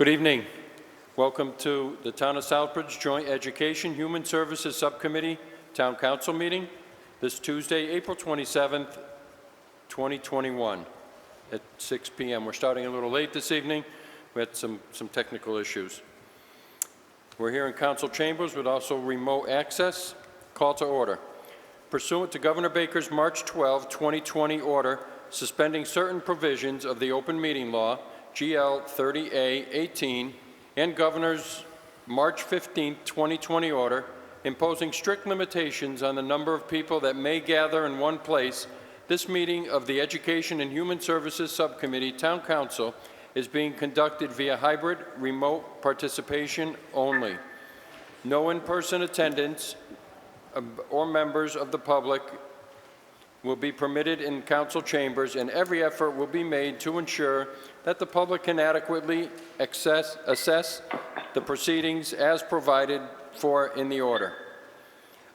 Good evening. Welcome to the Town of Southbridge Joint Education Human Services Subcommittee Town Council meeting this Tuesday, April 27th, 2021 at 6 p.m. We're starting a little late this evening. We had some technical issues. We're here in council chambers with also remote access. Call to order. Pursuant to Governor Baker's March 12, 2020 order suspending certain provisions of the open meeting law, GL 30A-18, and Governor's March 15, 2020 order imposing strict limitations on the number of people that may gather in one place, this meeting of the Education and Human Services Subcommittee Town Council is being conducted via hybrid remote participation only. No in-person attendance or members of the public will be permitted in council chambers, and every effort will be made to ensure that the public can adequately assess the proceedings as provided for in the order.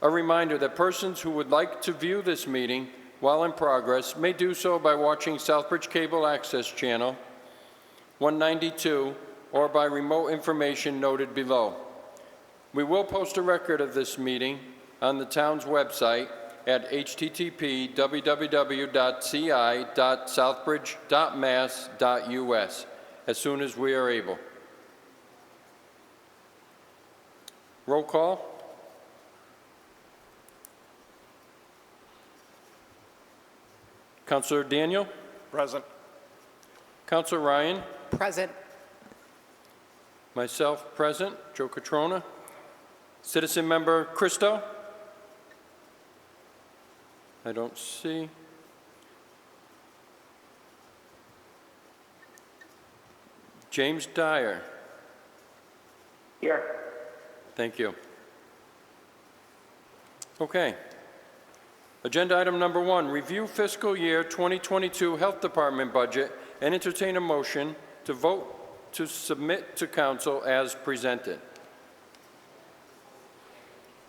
A reminder that persons who would like to view this meeting while in progress may do so by watching Southbridge Cable Access Channel 192 or by remote information noted below. We will post a record of this meeting on the town's website at http://www.ci.southbridge.mass.us as soon as we are able. Roll call. Councilor Daniel? Present. Councilor Ryan? Present. Myself present. Joe Catrona. Citizen Member Christo? I don't see. James Dyer. Here. Thank you. Okay. Agenda item number 1, review fiscal year 2022 Health Department budget and entertain a motion to vote to submit to council as presented.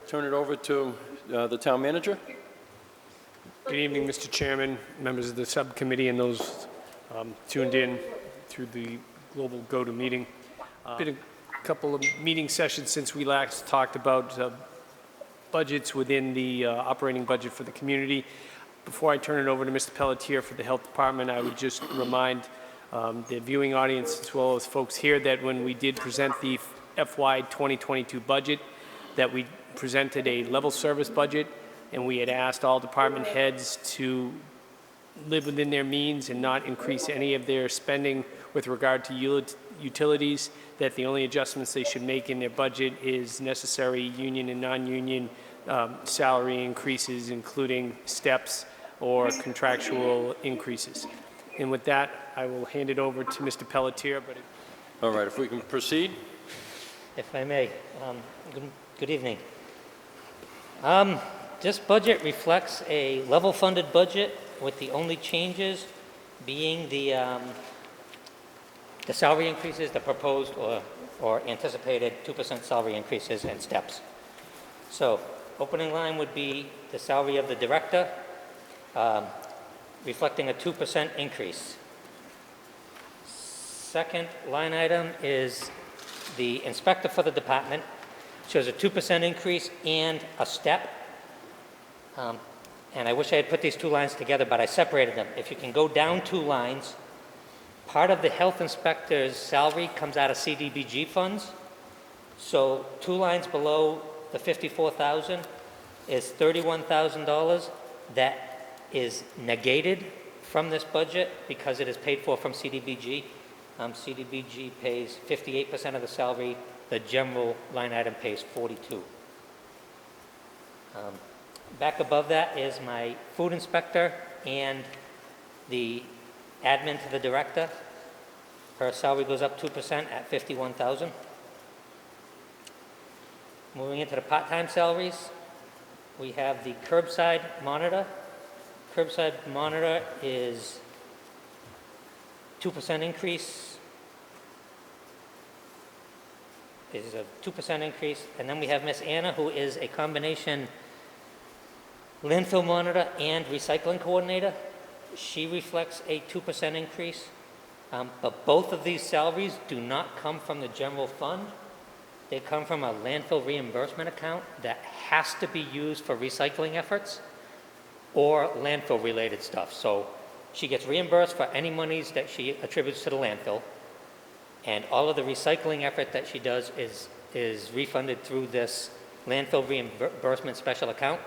Turn it over to the town manager. Good evening, Mr. Chairman, members of the subcommittee, and those tuned in through the global GoTo meeting. Been a couple of meeting sessions since we last talked about budgets within the operating budget for the community. Before I turn it over to Mr. Pelletier for the Health Department, I would just remind the viewing audience as well as folks here that when we did present the FY 2022 budget, that we presented a level service budget, and we had asked all department heads to live within their means and not increase any of their spending with regard to utilities, that the only adjustments they should make in their budget is necessary union and non-union salary increases, including steps or contractual increases. And with that, I will hand it over to Mr. Pelletier. All right, if we can proceed. If I may, good evening. This budget reflects a level-funded budget with the only changes being the salary increases, the proposed or anticipated 2% salary increases and steps. So, opening line would be the salary of the director, reflecting a 2% increase. Second line item is the inspector for the department, shows a 2% increase and a step. And I wish I had put these two lines together, but I separated them. If you can go down 2 lines, part of the health inspector's salary comes out of CDBG funds. So 2 lines below the $54,000 is $31,000 that is negated from this budget because it is paid for from CDBG. CDBG pays 58% of the salary. The general line item pays 42%. Back above that is my food inspector and the admin to the director. Her salary goes up 2% at $51,000. Moving into the part-time salaries, we have the curbside monitor. Curbside monitor is 2% increase. Is a 2% increase, and then we have Miss Anna, who is a combination landfill monitor and recycling coordinator. She reflects a 2% increase. But both of these salaries do not come from the general fund. They come from a landfill reimbursement account that has to be used for recycling efforts or landfill-related stuff. So she gets reimbursed for any monies that she attributes to the landfill, and all of the recycling effort that she does is refunded through this landfill reimbursement special account.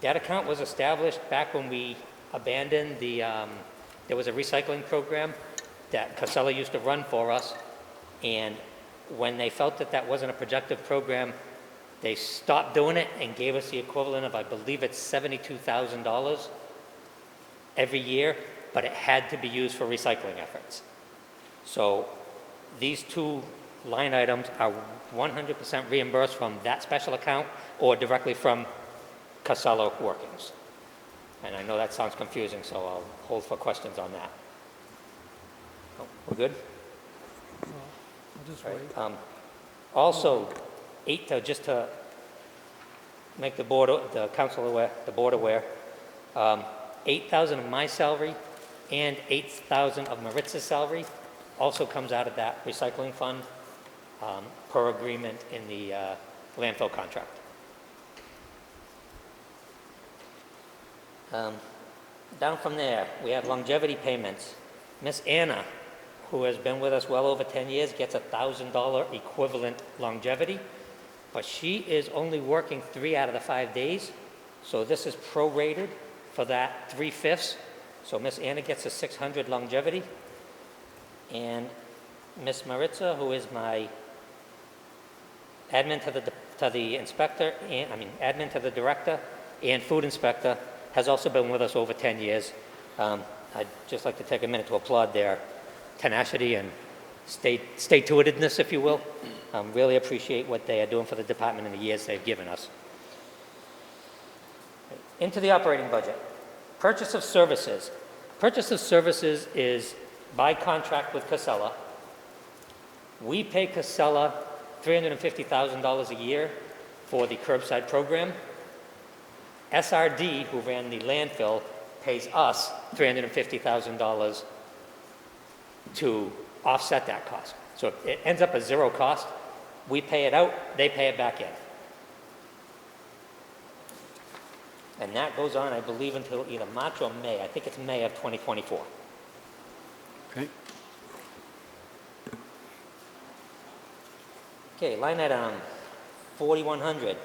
That account was established back when we abandoned there was a recycling program that Casella used to run for us, and when they felt that that wasn't a productive program, they stopped doing it and gave us the equivalent of, I believe it's $72,000 every year, but it had to be used for recycling efforts. So these two line items are 100% reimbursed from that special account or directly from Casella workings. And I know that sounds confusing, so I'll hold for questions on that. Oh, we're good? Just All wait. right. Also, just to make the board, the council aware, the board aware, 8,000 of my salary and 8,000 of Maritza's salary also comes out of that recycling fund per agreement in the landfill contract. Down from there, we have longevity payments. Miss Anna, who has been with us well over 10 years, gets a $1,000 equivalent longevity, but she is only working 3 out of the 5 days, so this is prorated for that 3/5. So Miss Anna gets a 600 longevity, and Miss Maritza, who is my admin to the inspector, and admin to the director and food inspector, has also been with us over 10 years. I'd just like to take a minute to applaud their tenacity and stay-to-itedness, if you will. Really appreciate what they are doing for the department in the years they've given us. Into the operating budget. Purchase of services. Purchase of services is by contract with Casella. We pay Casella $350,000 a year for the curbside program. SRD, who ran the landfill, pays us $350,000 to offset that cost. So it ends up as zero cost. We pay it out, they pay it back in. And that goes on, I believe, until either March or May. I think it's May of 2024. Okay. Okay, line item 4100.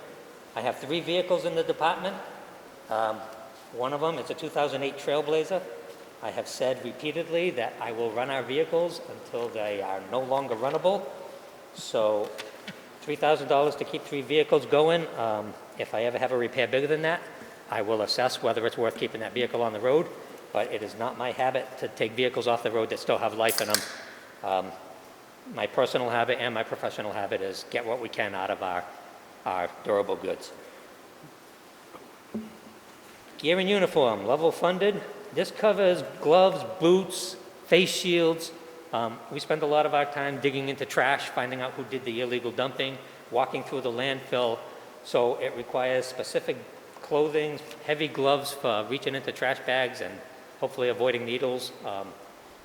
I have 3 vehicles in the department. One of them is a 2008 Trailblazer. I have said repeatedly that I will run our vehicles until they are no longer runnable. So $3,000 to keep 3 vehicles going. If I ever have a repair bigger than that, I will assess whether it's worth keeping that vehicle on the road, but it is not my habit to take vehicles off the road that still have life in them. My personal habit and my professional habit is get what we can out of our durable goods. Gear and uniform, level funded. This covers gloves, boots, face shields. We spend a lot of our time digging into trash, finding out who did the illegal dumping, walking through the landfill. So it requires specific clothing, heavy gloves for reaching into trash bags and hopefully avoiding needles.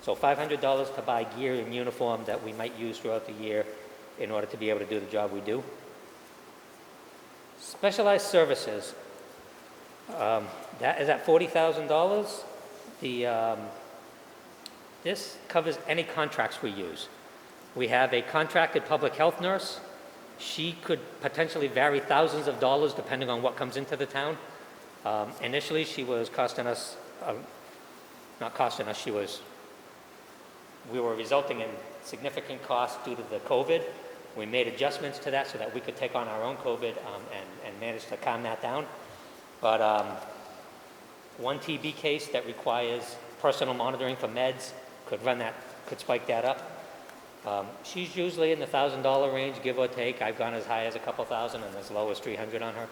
So $500 to buy gear and uniform that we might use throughout the year in order to be able to do the job we do. Specialized services. That is at $40,000. This covers any contracts we use. We have a contracted public health nurse. She could potentially vary thousands of dollars depending on what comes into the town. Initially, she was costing us, not costing us, we were resulting in significant costs due to the COVID. We made adjustments to that so that we could take on our own COVID and manage to calm that down. But one TB case that requires personal monitoring for meds could spike that up. She's usually in the $1,000 range, give or take. I've gone as high as a couple thousand and as low as 300 on her.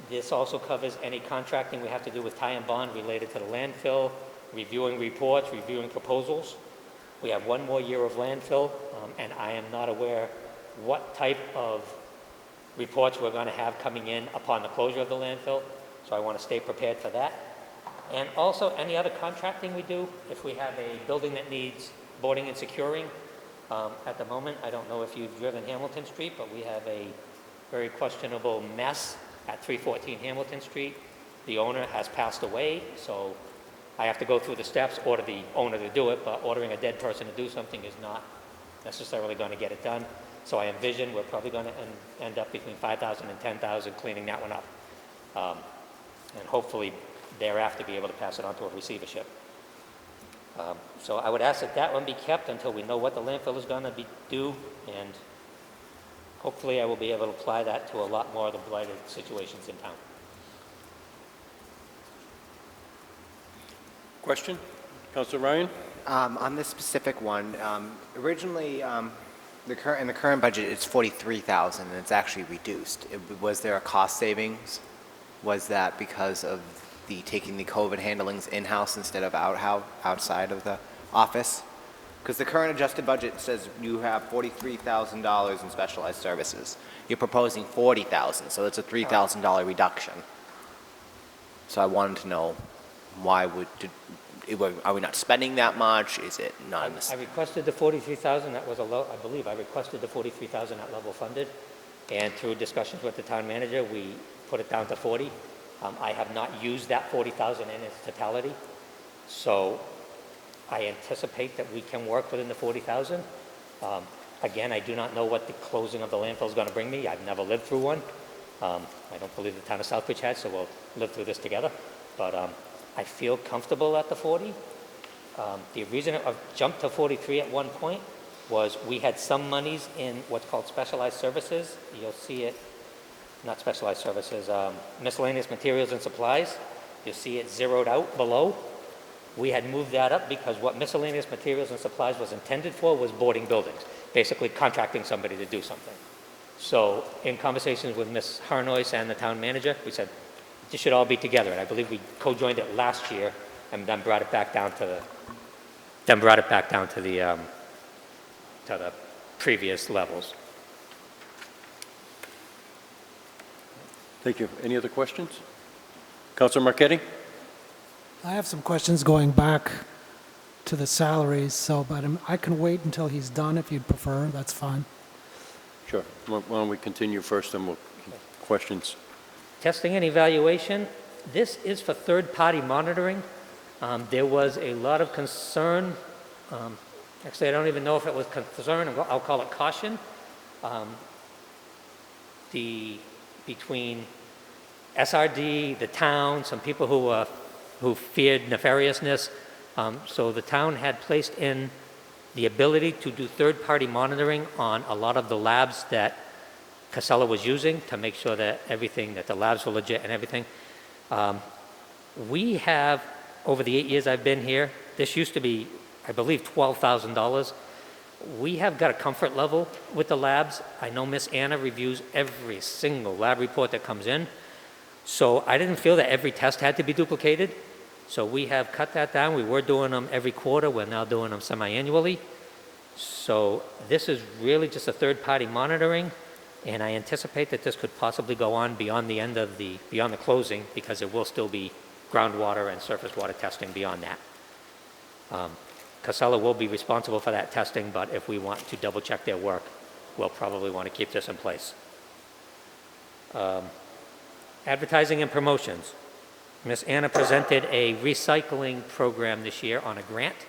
This also covers any contracting we have to do with tie and bond related to the landfill, reviewing reports, reviewing proposals. We have 1 more year of landfill, and I am not aware what type of reports we're going to have coming in upon the closure of the landfill, so I want to stay prepared for that. And also, any other contracting we do, if we have a building that needs boarding and securing, at the moment, I don't know if you've driven Hamilton Street, but we have a very questionable mess at 314 Hamilton Street. The owner has passed away, so I have to go through the steps, order the owner to do it, but ordering a dead person to do something is not necessarily going to get it done. So I envision we're probably going to end up between $5,000 and $10,000 cleaning that one up. And hopefully thereafter be able to pass it on to a receivership. So I would ask that that one be kept until we know what the landfill is going to be due, and hopefully I will be able to apply that to a lot more of the blighted situations in town. Question? Councilor Ryan? On this specific one, originally, in the current budget, it's $43,000, and it's actually reduced. Was there a cost savings? Was that because of taking the COVID handlings in-house instead of outside of the office? Because the current adjusted budget says you have $43,000 in specialized services. You're proposing $40,000, so it's a $3,000 reduction. So I wanted to know why are we not spending that much? Is it not? I requested the 43,000. That was I believe I requested the 43,000 at level funded, and through discussions with the town manager, we put it down to 40. I have not used that 40,000 in its totality, so I anticipate that we can work within the 40,000. Again, I do not know what the closing of the landfill is going to bring me. I've never lived through one. I don't believe the town of Southbridge has, so we'll live through this together. But I feel comfortable at the 40. The reason I jumped to 43 at one point was we had some monies in what's called specialized services. You'll see it, not specialized services, miscellaneous materials and supplies. You'll see it zeroed out below. We had moved that up because what miscellaneous materials and supplies was intended for was boarding buildings, basically contracting somebody to do something. So in conversations with Ms. Harnois and the town manager, we said, this should all be together. And I believe we co-joined it last year and then brought it back down to the previous levels. Thank you. Any other questions? Councilor Marquetti? I have some questions going back to the salaries, but I can wait until he's done if you'd prefer. That's fine. Sure. Why don't we continue first, and we'll questions. Testing and evaluation, this is for third-party monitoring. There was a lot of concern, actually I don't even know if it was concern, I'll call it caution, between SRD, the town, some people who feared nefariousness. So the town had placed in the ability to do third-party monitoring on a lot of the labs that Casella was using to make sure that that the labs were legit and everything. We have, over the 8 years I've been here, this used to be, I believe, $12,000. We have got a comfort level with the labs. I know Miss Anna reviews every single lab report that comes in. So I didn't feel that every test had to be duplicated. So we have cut that down. We were doing them every quarter. We're now doing them semi-annually. So this is really just a third-party monitoring. And I anticipate that this could possibly go on beyond beyond the closing, because there will still be groundwater and surface water testing beyond that. Casella will be responsible for that testing, but if we want to double check their work, we'll probably want to keep this in place. Advertising and promotions. Ms. Anna presented a recycling program this year on a grant.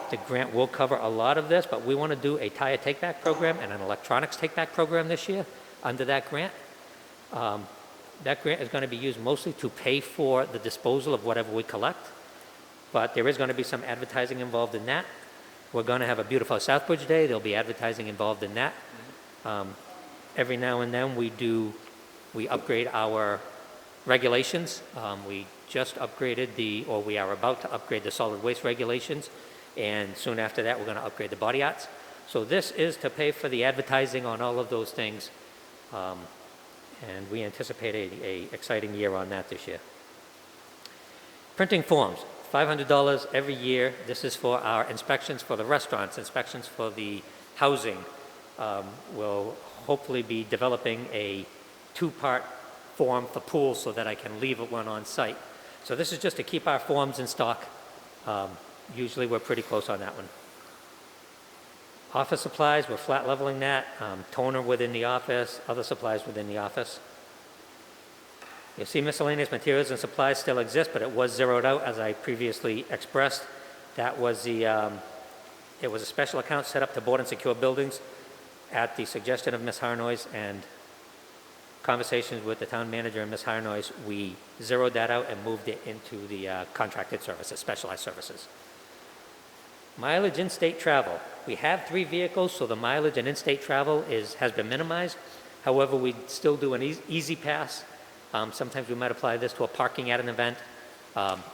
The grant will cover a lot of this, but we want to do a tire take-back program and an electronics take-back program this year under that grant. That grant is going to be used mostly to pay for the disposal of whatever we collect, but there is going to be some advertising involved in that. We're going to have a Beautiful Southbridge Day. There'll be advertising involved in that. Every now and then we upgrade our regulations. We just upgraded we are about to upgrade the solid waste regulations, and soon after that we're going to upgrade the body arts. So this is to pay for the advertising on all of those things, and we anticipate a exciting year on that this year. Printing forms, $500 every year. This is for our inspections for the restaurants, inspections for the housing. We'll hopefully be developing a two-part form for pools so that I can leave one on site. So this is just to keep our forms in stock. Usually we're pretty close on that one. Office supplies, we're flat leveling that. Toner within the office, other supplies within the office. You'll see miscellaneous materials and supplies still exist, but it was zeroed out as I previously expressed. That was it was a special account set up to board and secure buildings at the suggestion of Ms. Harnois and conversations with the town manager and Ms. Harnois. We zeroed that out and moved it into the contracted services, specialized services. Mileage in-state travel. We have 3 vehicles, so the mileage and in-state travel has been minimized. However, we still do an easy pass. Sometimes we might apply this to a parking at an event.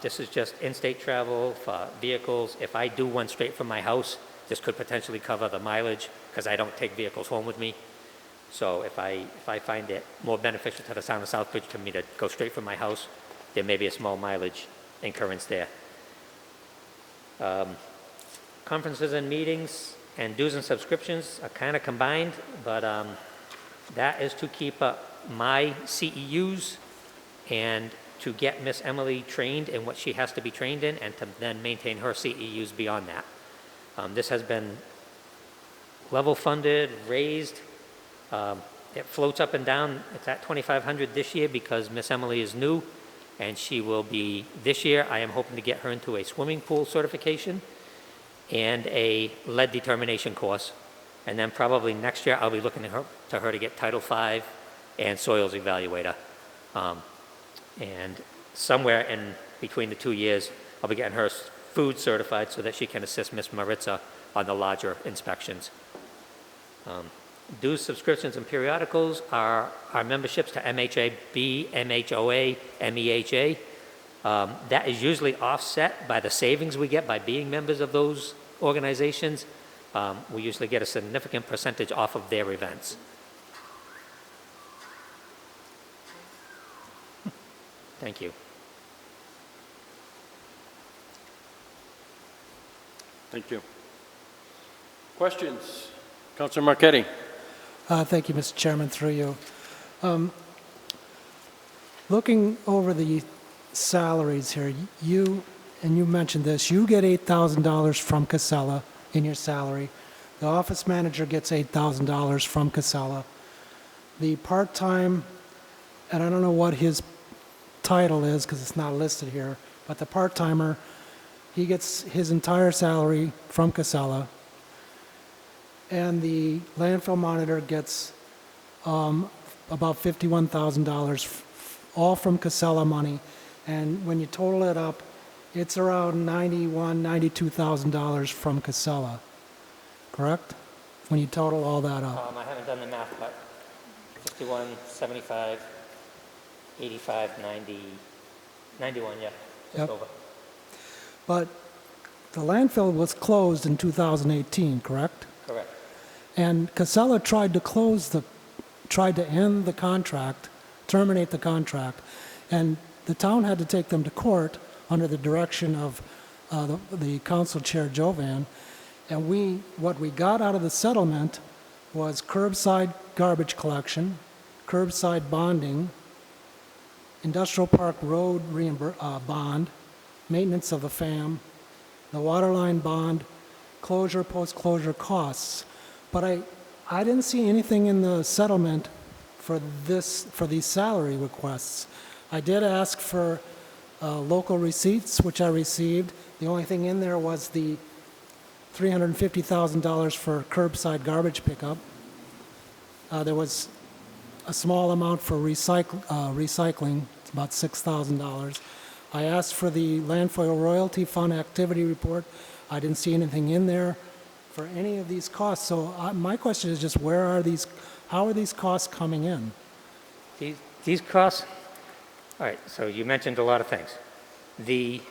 This is just in-state travel for vehicles. If I do one straight from my house, this could potentially cover the mileage because I don't take vehicles home with me. So if I find it more beneficial to the town of Southbridge for me to go straight from my house, there may be a small mileage incurrence there. Conferences and meetings and dues and subscriptions are kind of combined, but that is to keep up my CEUs and to get Miss Emily trained in what she has to be trained in and to then maintain her CEUs beyond that. This has been level funded, raised. It floats up and down. It's at $2,500 this year because Miss Emily is new, and she will be, this year, I am hoping to get her into a swimming pool certification and a lead determination course. And then probably next year, I'll be looking to her to get Title V and soils evaluator. And somewhere in between the 2 years, I'll be getting her food certified so that she can assist Miss Maritza on the larger inspections. Dues, subscriptions, and periodicals are our memberships to MHAB, MHOA, MEHA. That is usually offset by the savings we get by being members of those organizations. We usually get a significant percentage off of their events. Thank you. Thank you. Questions? Councilor Marquetti. Thank you, Mr. Chairman, through you. Looking over the salaries here, you mentioned this, you get $8,000 from Casella in your salary. The office manager gets $8,000 from Casella. The part-time, and I don't know what his title is because it's not listed here, but the part-timer, he gets his entire salary from Casella. And the landfill monitor gets about $51,000, all from Casella money. And when you total it up, it's around $91,000, $92,000 from Casella, correct? When you total all that up. I haven't done the math, but 51, 75, 85, 90, 91, yeah, just Yep. over. But the landfill was closed in 2018, correct? Correct. And Casella tried to end the contract, terminate the contract, and the town had to take them to court under the direction of the council chair, Jovan. And what we got out of the settlement was curbside garbage collection, curbside bonding, industrial park road bond, maintenance of the FAM, the water line bond, closure, post-closure costs. But I didn't see anything in the settlement for these salary requests. I did ask for local receipts, which I received. The only thing in there was the $350,000 for curbside garbage pickup. There was a small amount for recycling, it's about $6,000. I asked for the landfill royalty fund activity report. I didn't see anything in there for any of these costs. So my question is just how are these costs coming in? These costs, all right, so you mentioned a lot of things. The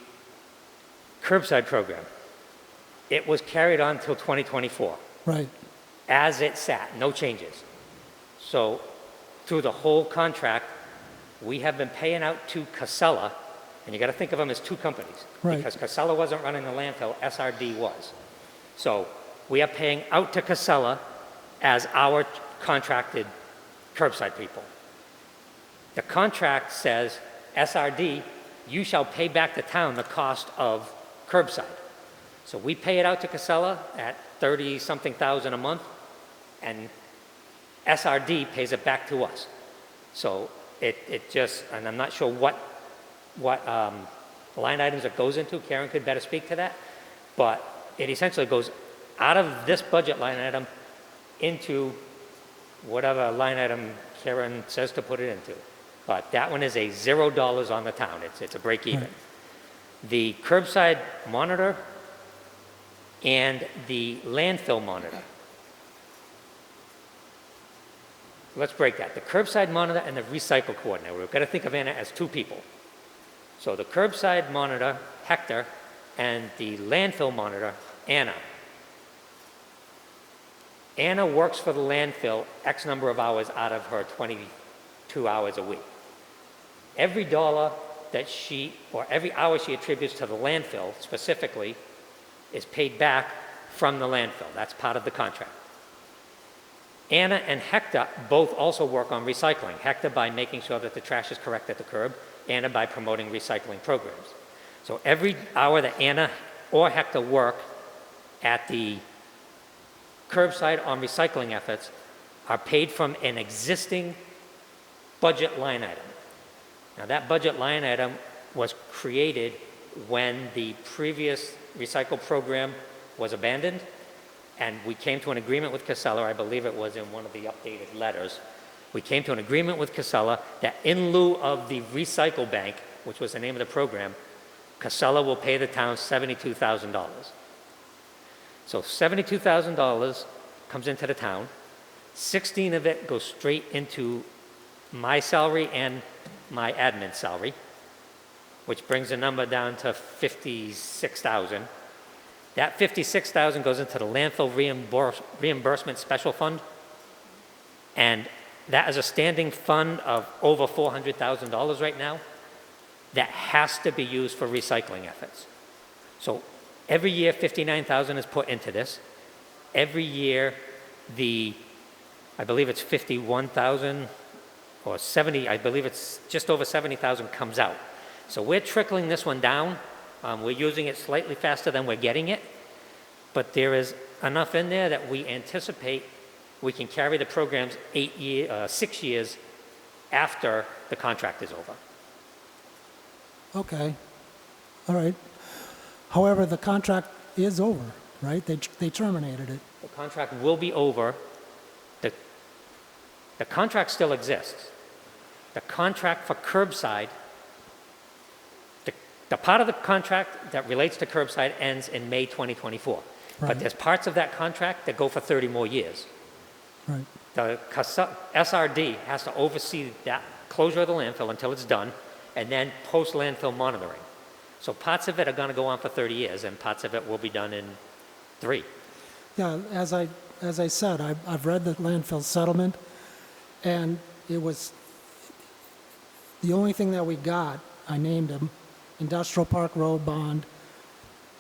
curbside program, it was carried on until 2024. Right, As it sat, no changes. So through the whole contract, we have been paying out to Casella, and you got to think of them as two companies. Right. Because Casella wasn't running the landfill, SRD was. So we are paying out to Casella as our contracted curbside people. The contract says, SRD, you shall pay back the town the cost of curbside. So we pay it out to Casella at 30-something thousand a month, and SRD pays it back to us. So it just, and I'm not sure what line items it goes into. Karen could better speak to that. But it essentially goes out of this budget line item into whatever line item Karen says to put it into. But that one is a $0 on the town. It's a break even. The curbside monitor and the landfill monitor. Let's break that. The curbside monitor and the recycle coordinator. We've got to think of Anna as two people. So the curbside monitor, Hector, and the landfill monitor, Anna. Anna works for the landfill X number of hours out of her 22 hours a week. Every dollar that she, or every hour she attributes to the landfill specifically, is paid back from the landfill. That's part of the contract. Anna and Hector both also work on recycling. Hector by making sure that the trash is correct at the curb, Anna by promoting recycling programs. So every hour that Anna or Hector work at the curbside on recycling efforts are paid from an existing budget line item. Now that budget line item was created when the previous recycle program was abandoned, and we came to an agreement with Casella, I believe it was in one of the updated letters. We came to an agreement with Casella that in lieu of the recycle bank, which was the name of the program, Casella will pay the town $72,000. So $72,000 comes into the town. 16 of it goes straight into my salary and my admin salary, which brings the number down to $56,000. That $56,000 goes into the landfill reimbursement special fund, and that is a standing fund of over $400,000 right now that has to be used for recycling efforts. So every year, $59,000 is put into this. Every year, I believe it's $51,000 or 70, I believe it's just over $70,000 comes out. So we're trickling this one down. We're using it slightly faster than we're getting it, but there is enough in there that we anticipate we can carry the programs 6 years after the contract is over. Okay, all right. However, the contract is over, right? They terminated it. The contract will be over. The contract still exists. The contract for curbside, the part of the contract that relates to curbside ends in May 2024. Right. But there's parts of that contract that go for 30 more years. Right. The SRD has to oversee that closure of the landfill until it's done, and then post-landfill monitoring. So parts of it are going to go on for 30 years, and parts of it will be done in 3. Yeah, as I said, I've read the landfill settlement, and it was the only thing that we got. I named them: industrial park road bond,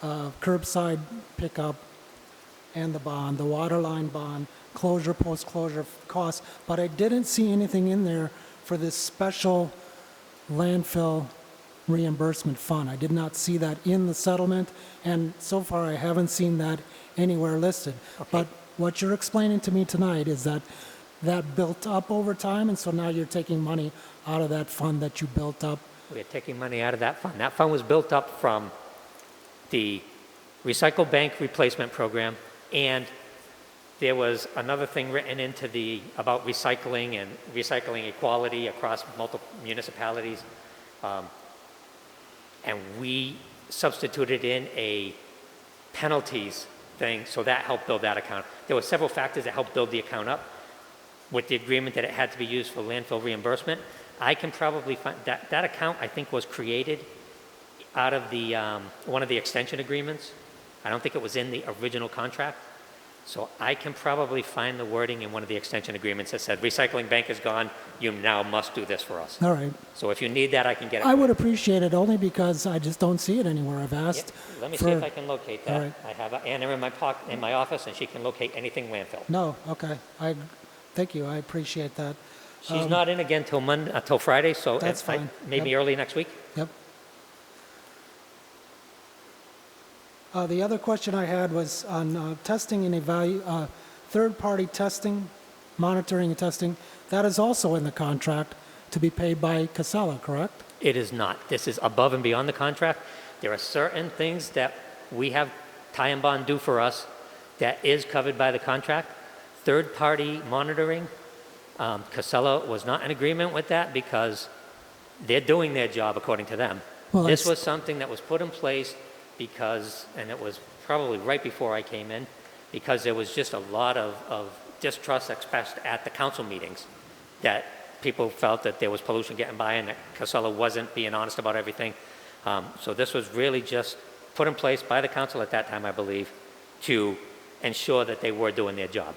curbside pickup, and the bond, the water line bond, closure, post-closure costs. But I didn't see anything in there for this special landfill reimbursement fund. I did not see that in the settlement, and so far I haven't seen that anywhere listed. Okay. But what you're explaining to me tonight is that built up over time, and so now you're taking money out of that fund that you built up. We're taking money out of that fund. That fund was built up from the recycle bank replacement program, and there was another thing written into about recycling and recycling equality across multiple municipalities. And we substituted in a penalties thing, so that helped build that account. There were several factors that helped build the account up with the agreement that it had to be used for landfill reimbursement. I can probably find that account, I think, was created out of the one of the extension agreements. I don't think it was in the original contract. So I can probably find the wording in one of the extension agreements that said, recycling bank is gone, you now must do this for us. All right. So if you need that, I can get it. I would appreciate it only because I just don't see it anywhere. I've Yeah, asked. let me see if I can locate that. All right. I have Anna in my office, and she can locate anything landfill. No, okay. Thank you. I appreciate that. She's not in again till Friday, so That's it's fine. maybe early next week. Yep. The other question I had was on testing and third-party testing, monitoring and testing. That is also in the contract to be paid by Casella, correct? It is not. This is above and beyond the contract. There are certain things that we have Ty and Bond do for us that is covered by the contract. Third-party monitoring, Casella was not in agreement with that because they're doing their job according to them. Well, This that's- was something that was put in place because, and it was probably right before I came in, because there was just a lot of distrust expressed at the council meetings that people felt that there was pollution getting by and that Casella wasn't being honest about everything. So this was really just put in place by the council at that time, I believe, to ensure that they were doing their job.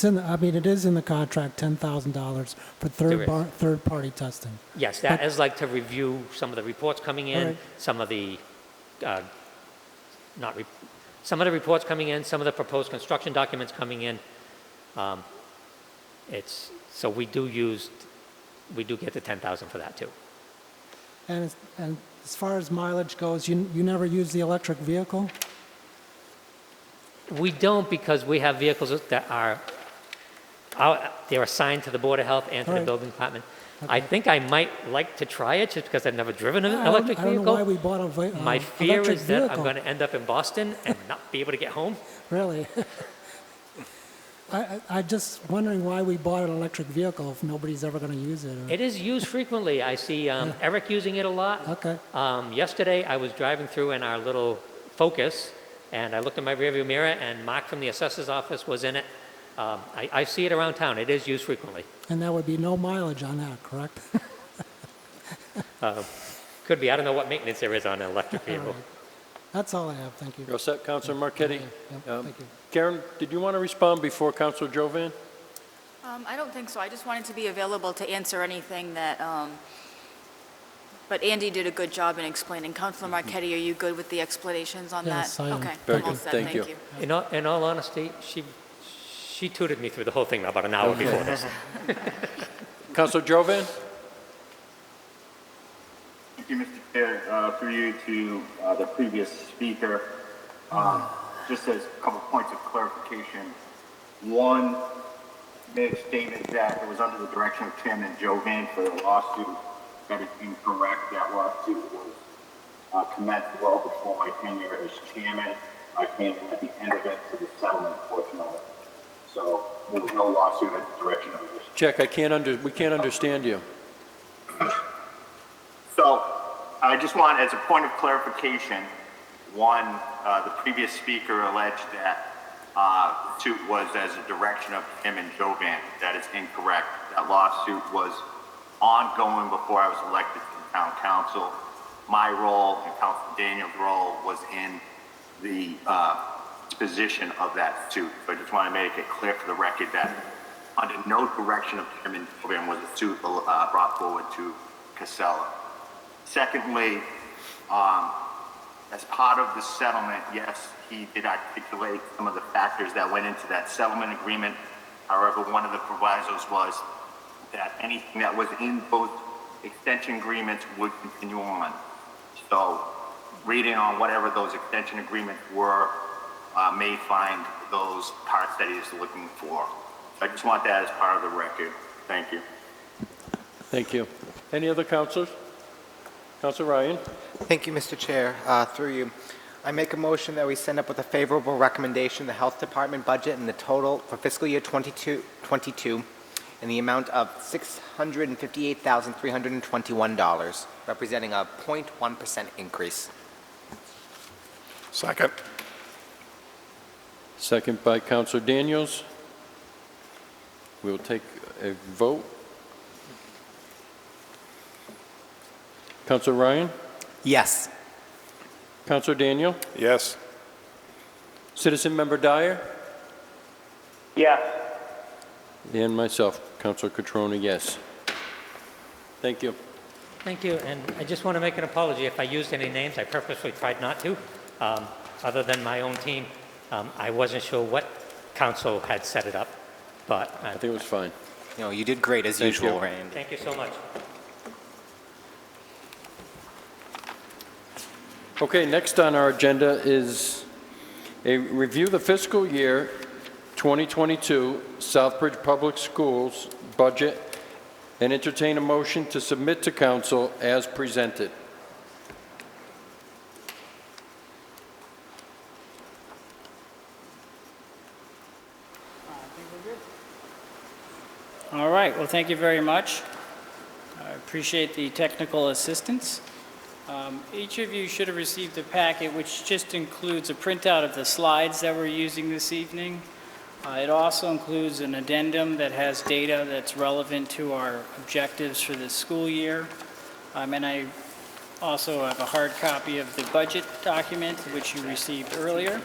It is in the contract, $10,000 for There is. third-party testing. Yes, that is like to review some of the reports coming in, Alright. some of the, some of the reports coming in, some of the proposed construction documents coming in. So we do get the 10,000 for that too. And as far as mileage goes, you never use the electric vehicle? We don't because we have vehicles that they're assigned to the Board of Health and to the Alright. building department. I think I might like to try it just because I've never driven an I electric don't know why vehicle. we bought a My fear electric is that I'm vehicle. going to end up in Boston and not be able to get home. Really? I'm just wondering why we bought an electric vehicle if nobody's ever going to use it. It is used frequently. I see Eric using it a lot. Okay. Yesterday, I was driving through in our little Focus, and I looked in my rearview mirror, and Mark from the assessor's office was in it. I see it around town. It is used frequently. And there would be no mileage on that, correct? Could be. I don't know what maintenance there is on an electric vehicle. That's all I have, thank you. You're all set, Councilor Marquetti? Yep, thank you. Karen, did you want to respond before Councilor Jovan? I don't think so. I just wanted to be available to answer anything that, but Andy did a good job in explaining. Councilor Marquetti, are you good with the explanations on that? Yes, I am. Okay, Very I'm all good. set. Thank you. In all honesty, she tutored me through the whole thing about an hour before this. Councilor Jovan? Thank you, Mr. Chair. Through you to the previous speaker, just as a couple points of clarification. One, made a statement that it was under the direction of Chairman Jovan for the lawsuit. That is incorrect. That lawsuit was commenced well before my tenure as chairman. I came at the end of it to the settlement portion of it. So there was no lawsuit at the direction of this. Check, we can't understand you. So I just want, as a point of clarification, one, the previous speaker alleged that the suit was as a direction of him and Jovan. That is incorrect. That lawsuit was ongoing before I was elected to the town council. My role and Councilor Daniel's role was in the disposition of that suit. So I just want to make it clear for the record that under no direction of him and Jovan was a suit brought forward to Casella. Secondly, as part of the settlement, yes, he did articulate some of the factors that went into that settlement agreement. However, one of the provisos was that anything that was in both extension agreements would continue on. So reading on whatever those extension agreements were may find those parts that he is looking for. I just want that as part of the record. Thank you. Thank you. Any other councilors? Councilor Ryan? Thank you, Mr. Chair. Through you, I make a motion that we send up with a favorable recommendation the Health Department budget and the total for fiscal year 22 in the amount of $658,321, representing a 0.1% increase. Second. Second by Councilor Daniels. We'll take a vote. Councilor Ryan? Yes. Councilor Daniel? Yes. Citizen Member Dyer? Yes. And myself, Councilor Catrona, yes. Thank you. Thank you, and I just want to make an apology if I used any names. I purposely tried not to, other than my own team. I wasn't sure what council had set it up, but I think it was fine. You know, you did great as Thank usual, you. Randy. thank you so much. Okay, next on our agenda is a review the fiscal year 2022 Southbridge Public Schools budget and entertain a motion to submit to council as presented. All right, well, thank you very much. I appreciate the technical assistance. Each of you should have received a packet which just includes a printout of the slides that we're using this evening. It also includes an addendum that has data that's relevant to our objectives for this school year. And I also have a hard copy of the budget document, which you received earlier.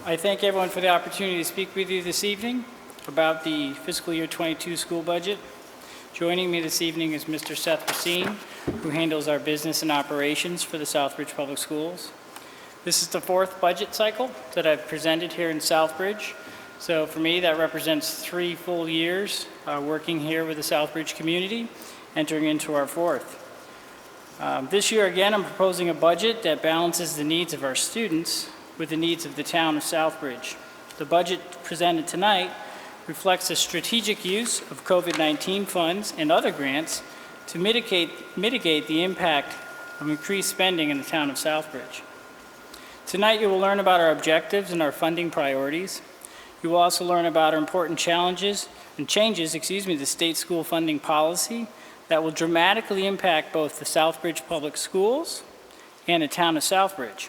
I thank everyone for the opportunity to speak with you this evening about the fiscal year 22 school budget. Joining me this evening is Mr. Seth Racine, who handles our business and operations for the Southbridge Public Schools. This is the fourth budget cycle that I've presented here in Southbridge. So for me, that represents 3 full years working here with the Southbridge community, entering into our fourth. This year, again, I'm proposing a budget that balances the needs of our students with the needs of the town of Southbridge. The budget presented tonight reflects a strategic use of COVID-19 funds and other grants to mitigate the impact of increased spending in the town of Southbridge. Tonight you will learn about our objectives and our funding priorities. You will also learn about our important changes to state school funding policy that will dramatically impact both the Southbridge Public Schools and the town of Southbridge.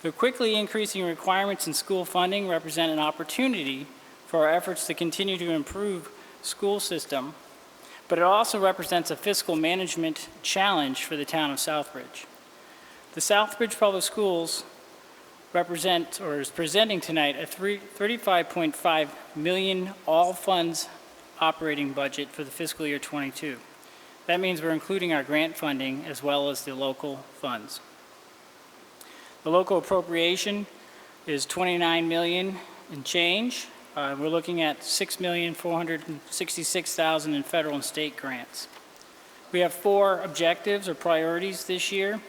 The quickly increasing requirements in school funding represent an opportunity for our efforts to continue to improve school system, but it also represents a fiscal management challenge for the town of Southbridge. The Southbridge Public Schools is presenting tonight a $35.5 million all funds operating budget for the fiscal year 22. That means we're including our grant funding as well as the local funds. The local appropriation is $29 million and change. We're looking at $6,466,000 in federal and state grants. We have 4 objectives or priorities this year: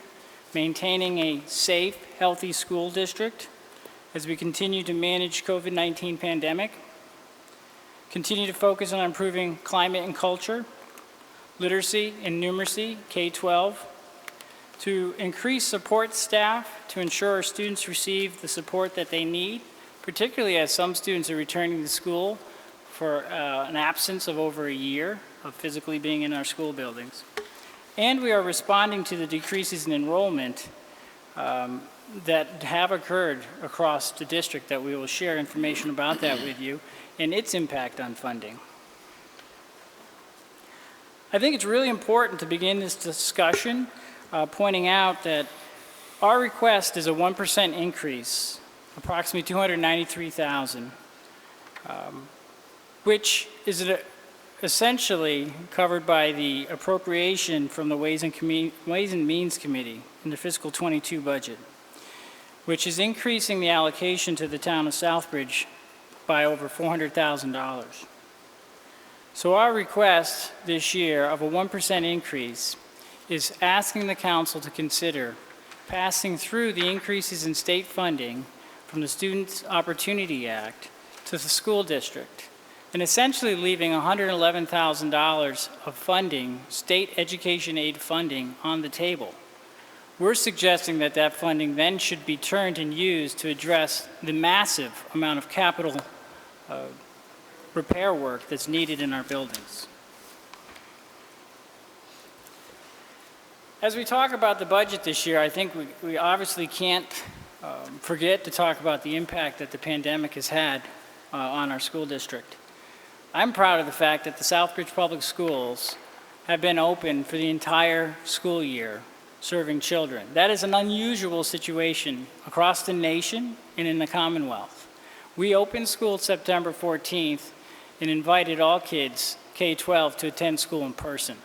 maintaining a safe, healthy school district as we continue to manage COVID-19 pandemic, continue to focus on improving climate and culture, literacy and numeracy, K-12, to increase support staff to ensure our students receive the support that they need, particularly as some students are returning to school for an absence of over a year of physically being in our school buildings. And we are responding to the decreases in enrollment that have occurred across the district, that we will share information about that with you and its impact on funding. I think it's really important to begin this discussion pointing out that our request is a 1% increase, approximately $293,000, which is essentially covered by the appropriation from the Ways and Means Committee in the fiscal 22 budget, which is increasing the allocation to the town of Southbridge by over $400,000. So our request this year of a 1% increase is asking the council to consider passing through the increases in state funding from the Student Opportunity Act to the school district, and essentially leaving $111,000 of funding, state education aid funding, on the table. We're suggesting that that funding then should be turned and used to address the massive amount of capital repair work that's needed in our buildings. As we talk about the budget this year, I think we obviously can't forget to talk about the impact that the pandemic has had on our school district. I'm proud of the fact that the Southbridge Public Schools have been open for the entire school year, serving children. That is an unusual situation across the nation and in the Commonwealth. We opened school September 14th and invited all kids, K-12, to attend school in person.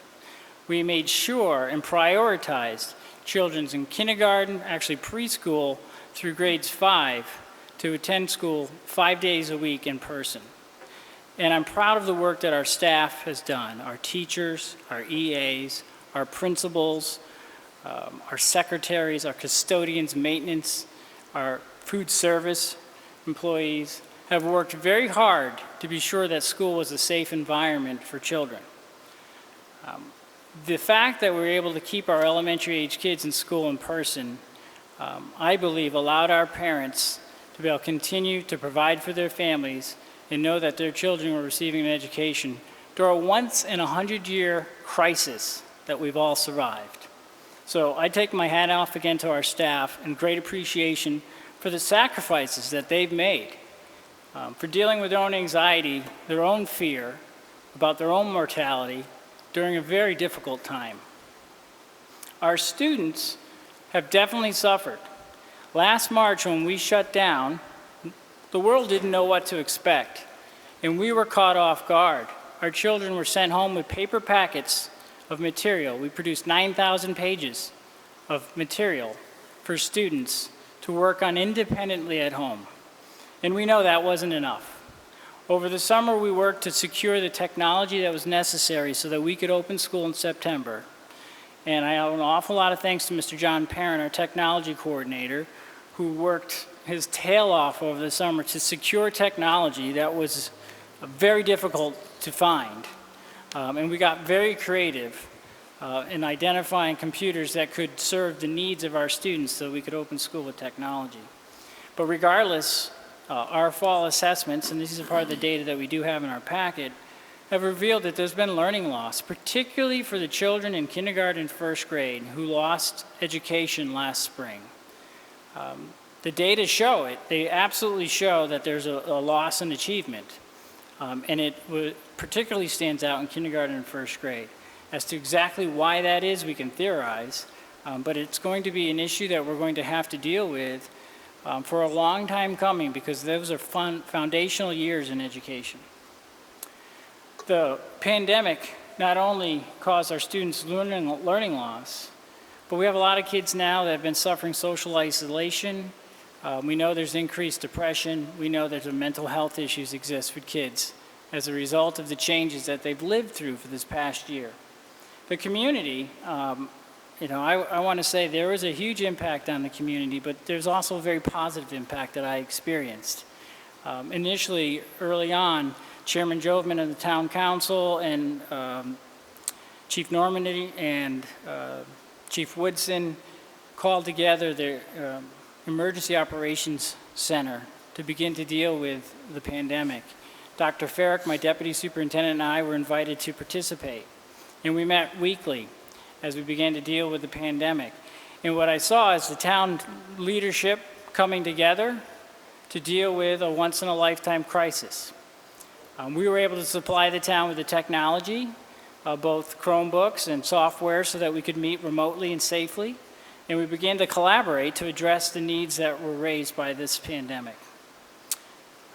We made sure and prioritized children in kindergarten, actually preschool, through grades 5 to attend school 5 days a week in person. And I'm proud of the work that our staff has done, our teachers, our EAs, our principals, our secretaries, our custodians, maintenance, our food service employees have worked very hard to be sure that school was a safe environment for children. The fact that we were able to keep our elementary age kids in school in person, I believe allowed our parents to be able to continue to provide for their families and know that their children were receiving an education during a once-in-a-100-year crisis that we've all survived. So I take my hat off again to our staff and great appreciation for the sacrifices that they've made, for dealing with their own anxiety, their own fear about their own mortality during a very difficult time. Our students have definitely suffered. Last March, when we shut down, the world didn't know what to expect, and we were caught off guard. Our children were sent home with paper packets of material. We produced 9,000 pages of material for students to work on independently at home. And we know that wasn't enough. Over the summer, we worked to secure the technology that was necessary so that we could open school in September. And I have an awful lot of thanks to Mr. John Parent, our technology coordinator, who worked his tail off over the summer to secure technology that was very difficult to find. And we got very creative in identifying computers that could serve the needs of our students so we could open school with technology. But regardless, our fall assessments, and this is a part of the data that we do have in our packet, have revealed that there's been learning loss, particularly for the children in kindergarten and first grade who lost education last spring. The data show it. They absolutely show that there's a loss in achievement. And it particularly stands out in kindergarten and first grade. As to exactly why that is, we can theorize, but it's going to be an issue that we're going to have to deal with for a long time coming, because those are foundational years in education. The pandemic not only caused our students learning loss, but we have a lot of kids now that have been suffering social isolation. We know there's increased depression. We know there's mental health issues exist with kids as a result of the changes that they've lived through for this past year. The community, I want to say there was a huge impact on the community, but there's also a very positive impact that I experienced. Initially, early on, Chairman Joveman of the Town Council and Chief Normandy and Chief Woodson called together their Emergency Operations Center to begin to deal with the pandemic. Dr. Farrick, my deputy superintendent, and I were invited to participate. And we met weekly as we began to deal with the pandemic. And what I saw is the town leadership coming together to deal with a once-in-a-lifetime crisis. We were able to supply the town with the technology, both Chromebooks and software, so that we could meet remotely and safely. And we began to collaborate to address the needs that were raised by this pandemic.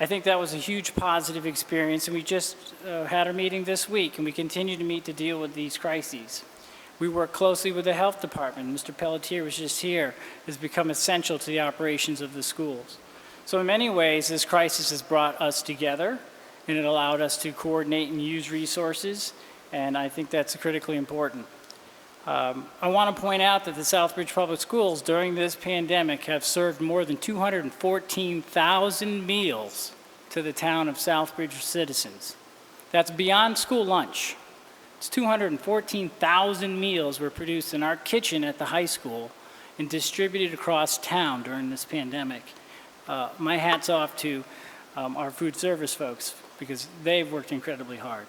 I think that was a huge positive experience, and we just had our meeting this week, and we continue to meet to deal with these crises. We work closely with the health department. Mr. Pelletier was just here. Has become essential to the operations of the schools. So in many ways, this crisis has brought us together, and it allowed us to coordinate and use resources, and I think that's critically important. I want to point out that the Southbridge Public Schools during this pandemic have served more than 214,000 meals to the town of Southbridge citizens. That's beyond school lunch. It's 214,000 meals were produced in our kitchen at the high school and distributed across town during this pandemic. My hat's off to our food service folks, because they've worked incredibly hard.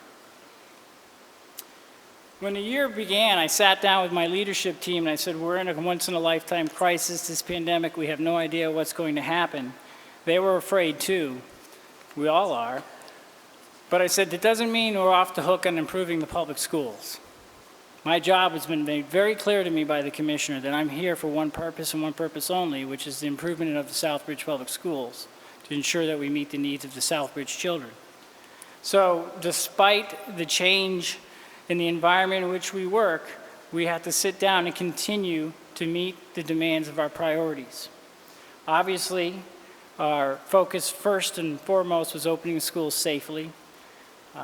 When the year began, I sat down with my leadership team and I said, we're in a once-in-a-lifetime crisis, this pandemic, we have no idea what's going to happen. They were afraid too. We all are. But I said, that doesn't mean we're off the hook on improving the public schools. My job has been made very clear to me by the commissioner that I'm here for one purpose and one purpose only, which is the improvement of the Southbridge Public Schools, to ensure that we meet the needs of the Southbridge children. So despite the change in the environment in which we work, we have to sit down and continue to meet the demands of our priorities. Obviously, our focus first and foremost was opening schools safely.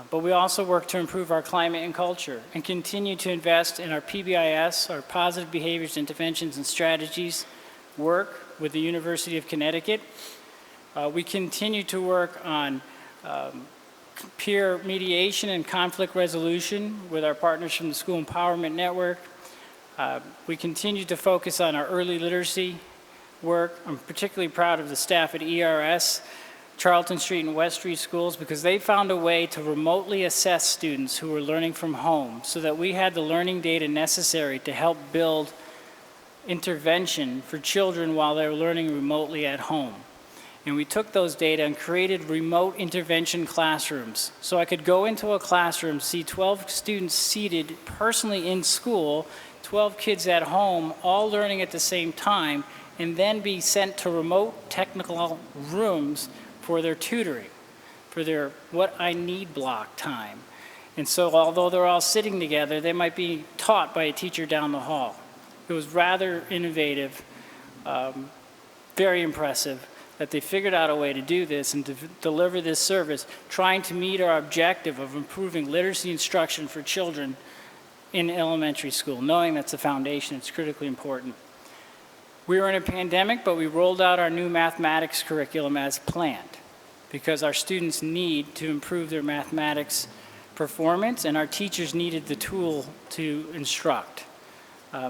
But we also work to improve our climate and culture and continue to invest in our PBIS, our positive behaviors, interventions, and strategies work with the University of Connecticut. We continue to work on peer mediation and conflict resolution with our partners from the School Empowerment Network. We continue to focus on our early literacy work. I'm particularly proud of the staff at ERS, Charlton Street and West Street schools, because they found a way to remotely assess students who were learning from home so that we had the learning data necessary to help build intervention for children while they were learning remotely at home. And we took those data and created remote intervention classrooms. So I could go into a classroom, see 12 students seated personally in school, 12 kids at home, all learning at the same time, and then be sent to remote technical rooms for their tutoring, for their what I need block time. And so although they're all sitting together, they might be taught by a teacher down the hall. It was rather innovative, very impressive that they figured out a way to do this and to deliver this service, trying to meet our objective of improving literacy instruction for children in elementary school, knowing that's the foundation, it's critically important. We were in a pandemic, but we rolled out our new mathematics curriculum as planned because our students need to improve their mathematics performance and our teachers needed the tool to instruct.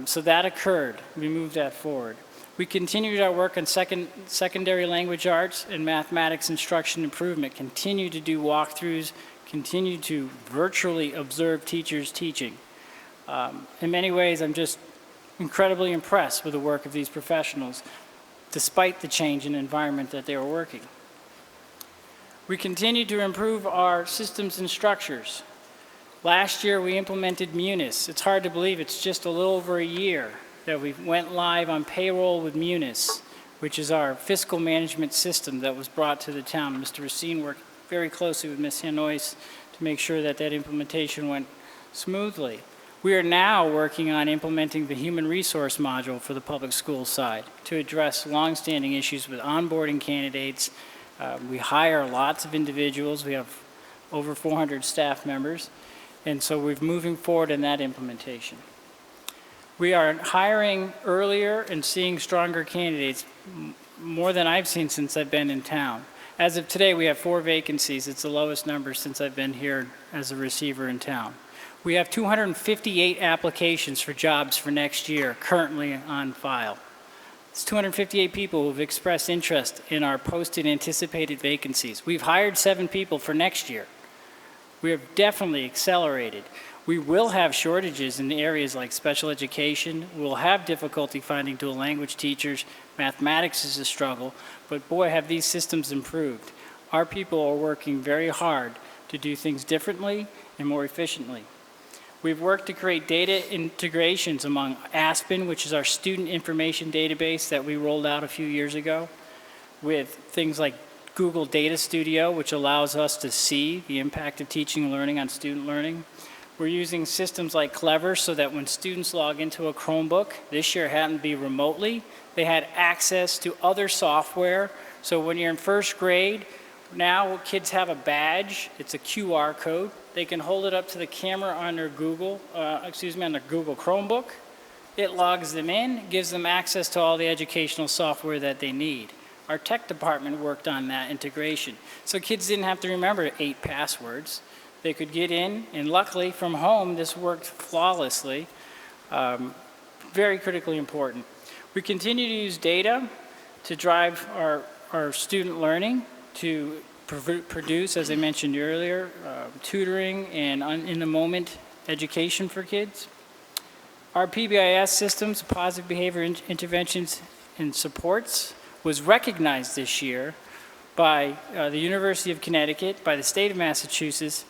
So that occurred. We moved that forward. We continued our work on secondary language arts and mathematics instruction improvement, continue to do walkthroughs, continue to virtually observe teachers teaching. In many ways, I'm just incredibly impressed with the work of these professionals, despite the change in environment that they were working. We continue to improve our systems and structures. Last year, we implemented Munis. It's hard to believe it's just a little over a year that we went live on payroll with Munis, which is our fiscal management system that was brought to the town. Mr. Racine worked very closely with Ms. Hanois to make sure that that implementation went smoothly. We are now working on implementing the human resource module for the public school side to address longstanding issues with onboarding candidates. We hire lots of individuals. We have over 400 staff members. And so we're moving forward in that implementation. We are hiring earlier and seeing stronger candidates, more than I've seen since I've been in town. As of today, we have 4 vacancies. It's the lowest number since I've been here as a receiver in town. We have 258 applications for jobs for next year currently on file. It's 258 people who have expressed interest in our posted anticipated vacancies. We've hired 7 people for next year. We have definitely accelerated. We will have shortages in areas like special education. We'll have difficulty finding dual language teachers. Mathematics is a struggle, but boy, have these systems improved. Our people are working very hard to do things differently and more efficiently. We've worked to create data integrations among Aspen, which is our student information database that we rolled out a few years ago, with things like Google Data Studio, which allows us to see the impact of teaching and learning on student learning. We're using systems like Clever so that when students log into a Chromebook, this year happened to be remotely, they had access to other software. So when you're in first grade, now kids have a badge, it's a QR code. They can hold it up to the camera on their Google Chromebook. It logs them in, gives them access to all the educational software that they need. Our tech department worked on that integration. So kids didn't have to remember 8 passwords. They could get in, and luckily from home, this worked flawlessly. Very critically important. We continue to use data to drive our student learning, to produce, as I mentioned earlier, tutoring and in-the-moment education for kids. Our PBIS systems, positive behavior interventions and supports, was recognized this year by the University of Connecticut, by the state of Massachusetts,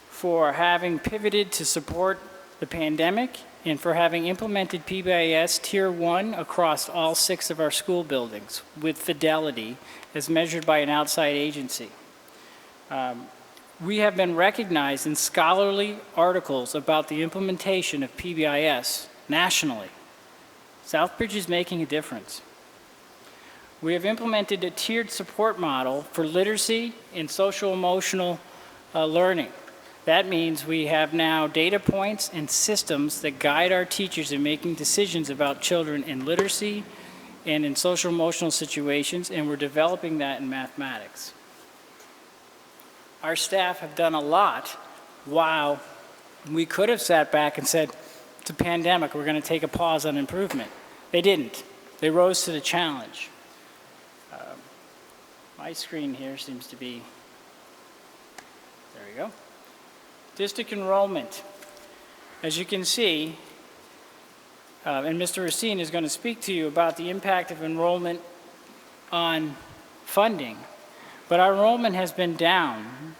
for having pivoted to support the pandemic and for having implemented PBIS Tier 1 across all 6 of our school buildings with fidelity as measured by an outside agency. We have been recognized in scholarly articles about the implementation of PBIS nationally. Southbridge is making a difference. We have implemented a tiered support model for literacy and social emotional learning. That means we have now data points and systems that guide our teachers in making decisions about children in literacy and in social emotional situations, and we're developing that in mathematics. Our staff have done a lot while we could have sat back and said, it's a pandemic, we're going to take a pause on improvement. They didn't. They rose to the challenge. My screen here seems to be, there we go. District enrollment. As you can see, and Mr. Racine is going to speak to you about the impact of enrollment on funding, but our enrollment has been down,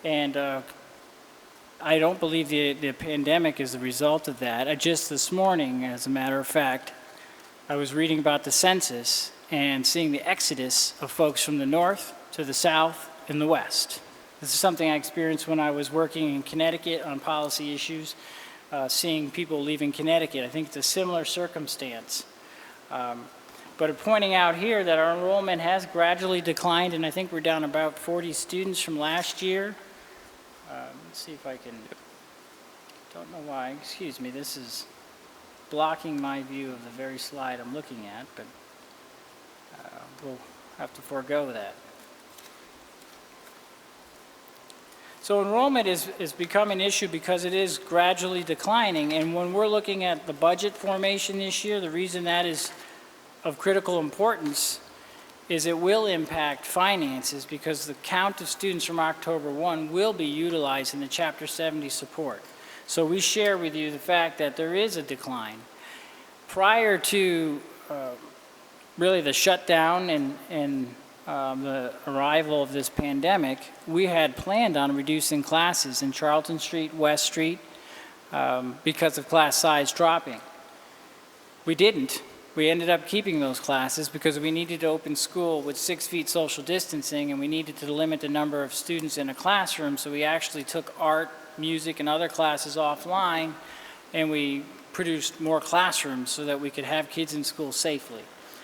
and I don't believe the pandemic is the result of that. Just this morning, as a matter of fact, I was reading about the census and seeing the exodus of folks from the north to the south and the west. This is something I experienced when I was working in Connecticut on policy issues, seeing people leaving Connecticut. I think it's a similar circumstance. But pointing out here that our enrollment has gradually declined, and I think we're down about 40 students from last year. Let's see if I can, don't know why, excuse me, this is blocking my view of the very slide I'm looking at, but we'll have to forego that. So enrollment is become an issue because it is gradually declining, and when we're looking at the budget formation this year, the reason that is of critical importance is it will impact finances because the count of students from October 1 will be utilized in the Chapter 70 support. So we share with you the fact that there is a decline. Prior to really the shutdown and the arrival of this pandemic, we had planned on reducing classes in Charlton Street, West Street, because of class size dropping. We didn't. We ended up keeping those classes because we needed to open school with 6 feet social distancing, and we needed to limit the number of students in a classroom, so we actually took art, music, and other classes offline, and we produced more classrooms so that we could have kids in school safely.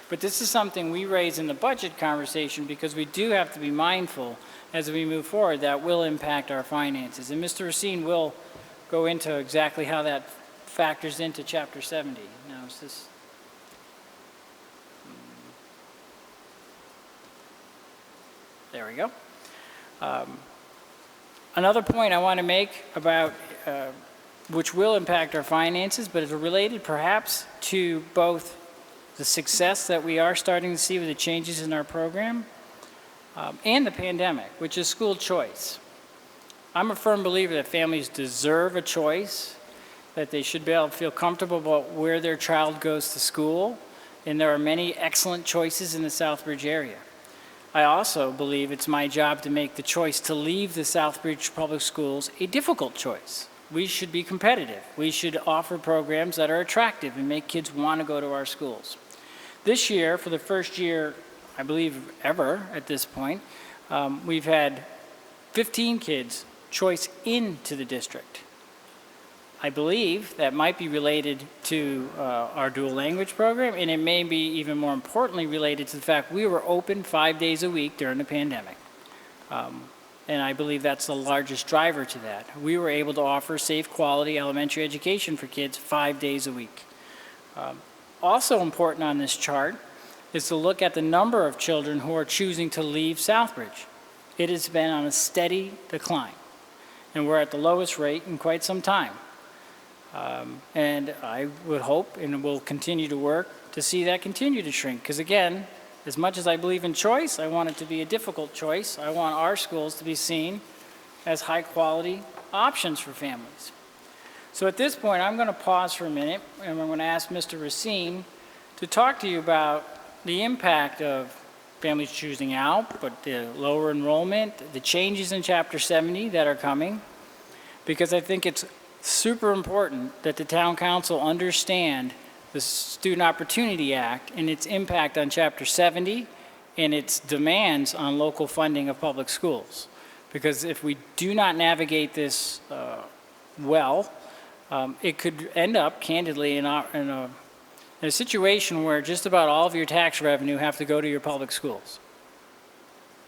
But this is something we raise in the budget conversation because we do have to be mindful as we move forward that will impact our finances. And Mr. Racine will go into exactly how that factors into Chapter 70. Now, is this... There we go. Another point I want to make about which will impact our finances, but is related perhaps to both the success that we are starting to see with the changes in our program and the pandemic, which is school choice. I'm a firm believer that families deserve a choice, that they should be able to feel comfortable about where their child goes to school, and there are many excellent choices in the Southbridge area. I also believe it's my job to make the choice to leave the Southbridge Public Schools a difficult choice. We should be competitive. We should offer programs that are attractive and make kids want to go to our schools. This year, for the first year, I believe ever at this point, we've had 15 kids choice into the district. I believe that might be related to our dual language program, and it may be even more importantly related to the fact we were open 5 days a week during the pandemic. And I believe that's the largest driver to that. We were able to offer safe, quality elementary education for kids 5 days a week. Also important on this chart is to look at the number of children who are choosing to leave Southbridge. It has been on a steady decline, and we're at the lowest rate in quite some time. And I would hope and will continue to work to see that continue to shrink. Because again, as much as I believe in choice, I want it to be a difficult choice. I want our schools to be seen as high quality options for families. So at this point, I'm going to pause for a minute, and I'm going to ask Mr. Racine to talk to you about the impact of families choosing out, but the lower enrollment, the changes in Chapter 70 that are coming, because I think it's super important that the town council understand the Student Opportunity Act and its impact on Chapter 70 and its demands on local funding of public schools. Because if we do not navigate this well, it could end up, candidly, in a situation where just about all of your tax revenue have to go to your public schools.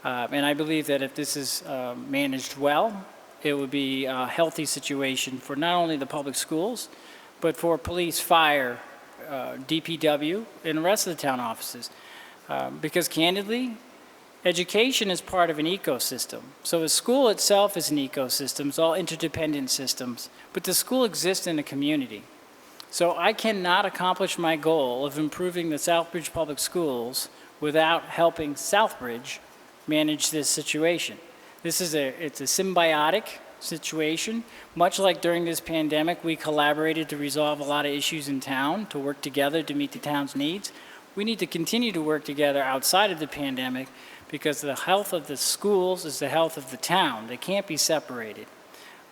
And I believe that if this is managed well, it would be a healthy situation for not only the public schools, but for police, fire, DPW, and the rest of the town offices. Because candidly, education is part of an ecosystem. So the school itself is an ecosystem, it's all interdependent systems, but the school exists in a community. So I cannot accomplish my goal of improving the Southbridge Public Schools without helping Southbridge manage this situation. It's a symbiotic situation. Much like during this pandemic, we collaborated to resolve a lot of issues in town, to work together to meet the town's needs. We need to continue to work together outside of the pandemic because the health of the schools is the health of the town. They can't be separated.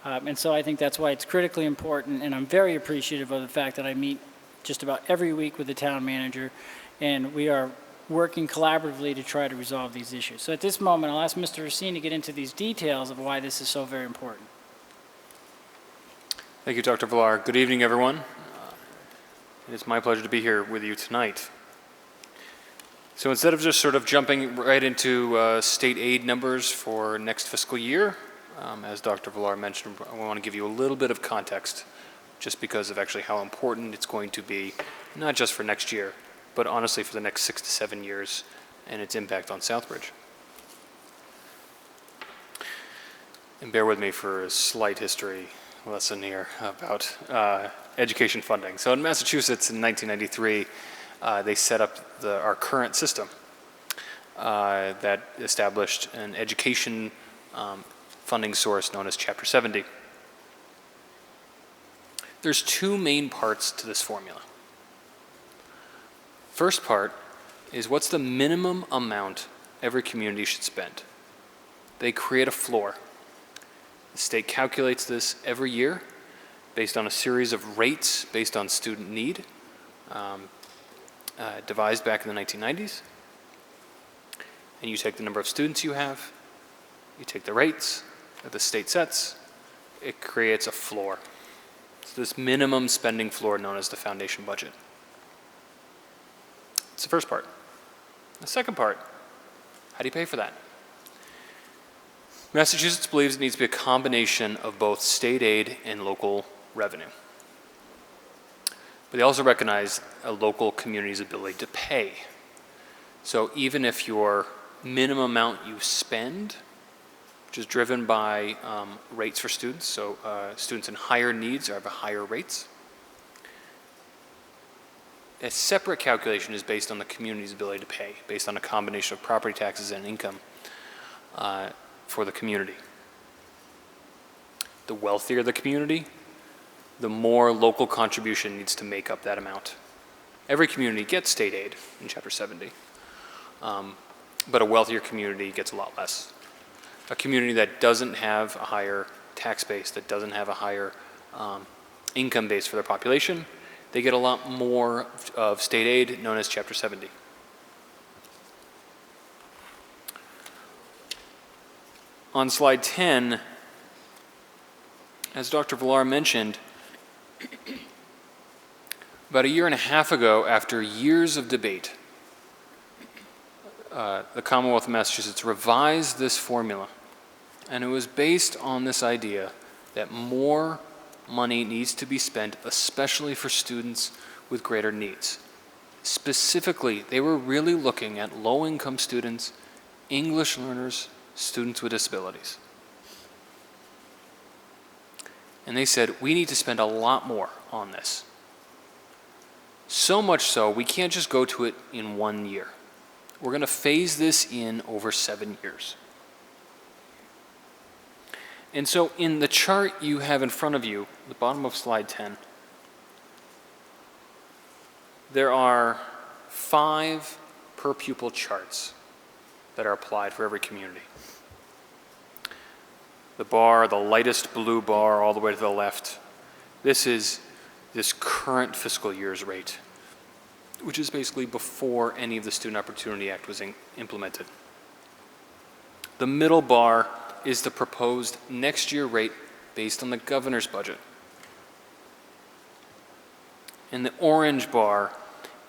And so I think that's why it's critically important, and I'm very appreciative of the fact that I meet just about every week with the town manager, and we are working collaboratively to try to resolve these issues. So at this moment, I'll ask Mr. Racine to get into these details of why this is so very important. Thank you, Dr. Villar. Good evening, everyone. It is my pleasure to be here with you tonight. So instead of just sort of jumping right into state aid numbers for next fiscal year, as Dr. Villar mentioned, I want to give you a little bit of context just because of actually how important it's going to be, not just for next year, but honestly for the next 6 to 7 years and its impact on Southbridge. And bear with me for a slight history lesson here about education funding. So in Massachusetts in 1993, they set up our current system that established an education funding source known as Chapter 70. There's two main parts to this formula. First part is what's the minimum amount every community should spend. They create a floor. The state calculates this every year based on a series of rates based on student need, devised back in the 1990s. And you take the number of students you have, you take the rates that the state sets, it creates a floor. So this minimum spending floor known as the foundation budget. It's the first part. The second part, how do you pay for that? Massachusetts believes it needs to be a combination of both state aid and local revenue. But they also recognize a local community's ability to pay. So even if your minimum amount you spend, which is driven by rates for students, so students in higher needs have higher rates, a separate calculation is based on the community's ability to pay, based on a combination of property taxes and income for the community. The wealthier the community, the more local contribution needs to make up that amount. Every community gets state aid in Chapter 70, but a wealthier community gets a lot less. A community that doesn't have a higher tax base, that doesn't have a higher income base for their population, they get a lot more of state aid known as Chapter 70. On slide 10, as Dr. Villar mentioned, about a year and a half ago, after years of debate, the Commonwealth of Massachusetts revised this formula, and it was based on this idea that more money needs to be spent, especially for students with greater needs. Specifically, they were really looking at low-income students, English learners, students with disabilities. And they said, we need to spend a lot more on this. So much so, we can't just go to it in 1 year. We're going to phase this in over 7 years. And so in the chart you have in front of you, the bottom of slide 10, there are 5 per pupil charts that are applied for every community. The bar, the lightest blue bar all the way to the left, this is this current fiscal year's rate, which is basically before any of the Student Opportunity Act was implemented. The middle bar is the proposed next year rate based on the governor's budget. And the orange bar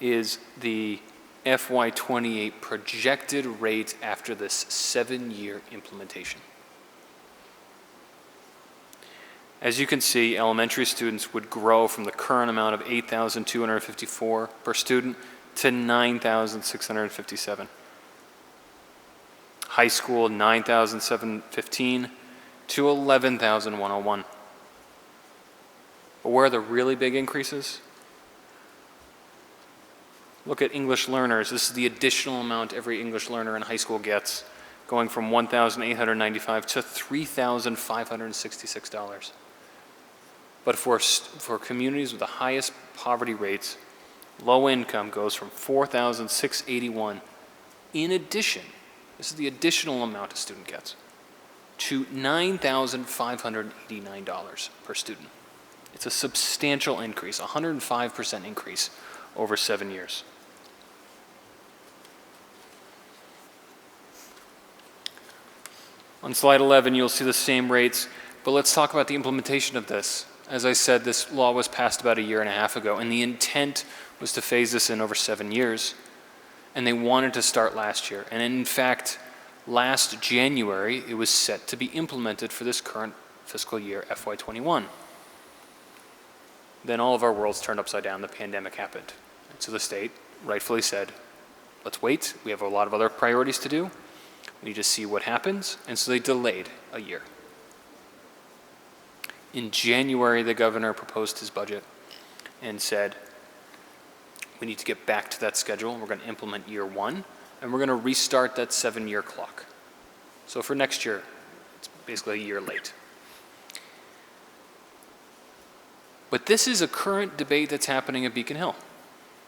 is the FY28 projected rate after this 7-year implementation. As you can see, elementary students would grow from the current amount of $8,254 per student to $9,657. High school, $9,715 to $11,101. But where are the really big increases? Look at English learners. This is the additional amount every English learner in high school gets, going from $1,895 to $3,566. But for communities with the highest poverty rates, low income goes from $4,681. In addition, this is the additional amount a student gets, to $9,589 per student. It's a substantial increase, 105% increase over 7 years. On slide 11, you'll see the same rates, but let's talk about the implementation of this. As I said, this law was passed about 1.5 years ago, and the intent was to phase this in over 7 years, and they wanted to start last year. And in fact, last January, it was set to be implemented for this current fiscal year, FY21. Then all of our worlds turned upside down. The pandemic happened. And so the state rightfully said, let's wait. We have a lot of other priorities to do. We need to see what happens. And so they delayed 1 year. In January, the governor proposed his budget and said, we need to get back to that schedule. We're going to implement year 1, and we're going to restart that 7-year clock. So for next year, it's basically 1 year late. But this is a current debate that's happening at Beacon Hill,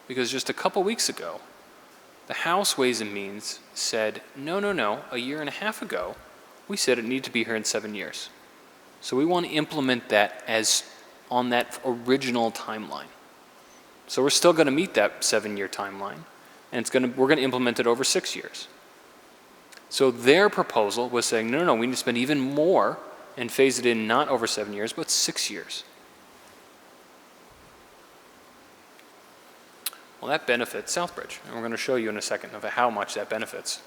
because just a couple weeks ago, the House Ways and Means said, no, 1.5 years ago, we said it needed to be here in 7 years. So we want to implement that as on that original timeline. So we're still going to meet that 7-year timeline, and we're going to implement it over 6 years. So their proposal was saying, no, we need to spend even more and phase it in not over 7 years, but 6 years. Well, that benefits Southbridge, and we're going to show you in a second of how much that benefits.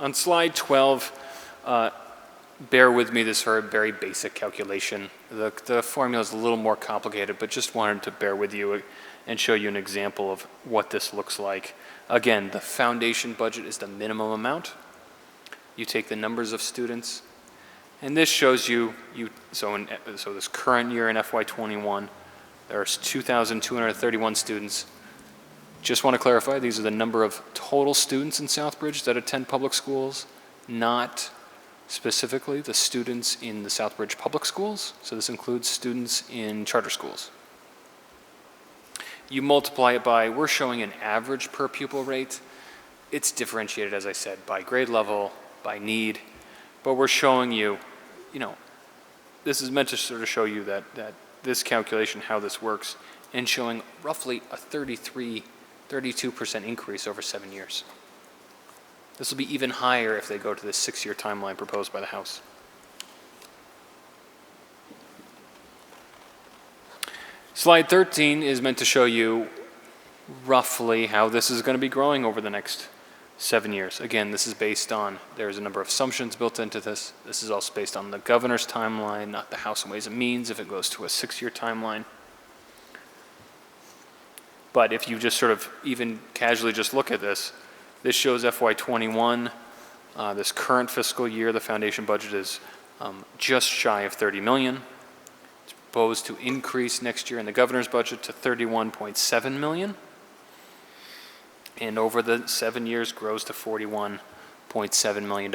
On slide 12, bear with me, this is a very basic calculation. The formula is a little more complicated, but just wanted to bear with you and show you an example of what this looks like. Again, the foundation budget is the minimum amount. You take the numbers of students, and this shows you, so this current year in FY21, there's 2,231 students. Just want to clarify, these are the number of total students in Southbridge that attend public schools, not specifically the students in the Southbridge public schools. So this includes students in charter schools. You multiply it by, we're showing an average per pupil rate. It's differentiated, as I said, by grade level, by need, but we're showing you, this is meant to sort of show you that this calculation, how this works, and showing roughly a 32% increase over 7 years. This will be even higher if they go to the 6-year timeline proposed by the House. Slide 13 is meant to show you roughly how this is going to be growing over the next 7 years. Again, this is based on, there's a number of assumptions built into this. This is also based on the governor's timeline, not the House and Ways and Means, if it goes to a 6-year timeline. But if you just sort of even casually just look at this, this shows FY21, this current fiscal year, the foundation budget is just shy of $30 million. It's proposed to increase next year in the governor's budget to $31.7 million. And over the 7 years grows to $41.7 million.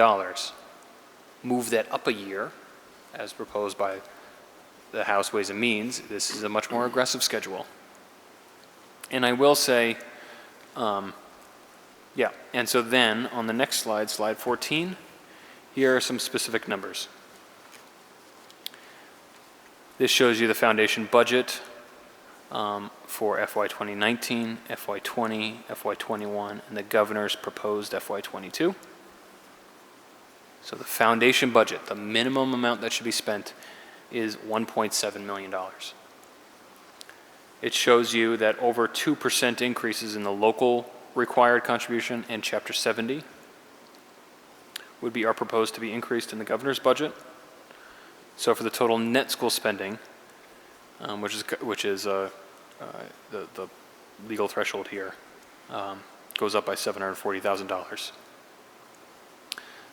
Move that up a year, as proposed by the House Ways and Means, this is a much more aggressive schedule. And I will say, and so then on the next slide, slide 14, here are some specific numbers. This shows you the foundation budget for FY 2019, FY 20, FY 21, and the governor's proposed FY 22. So the foundation budget, the minimum amount that should be spent, is $1.7 million. It shows you that over 2% increases in the local required contribution and Chapter 70 would be proposed to be increased in the governor's budget. So for the total net school spending, which is the legal threshold here, goes up by $740,000.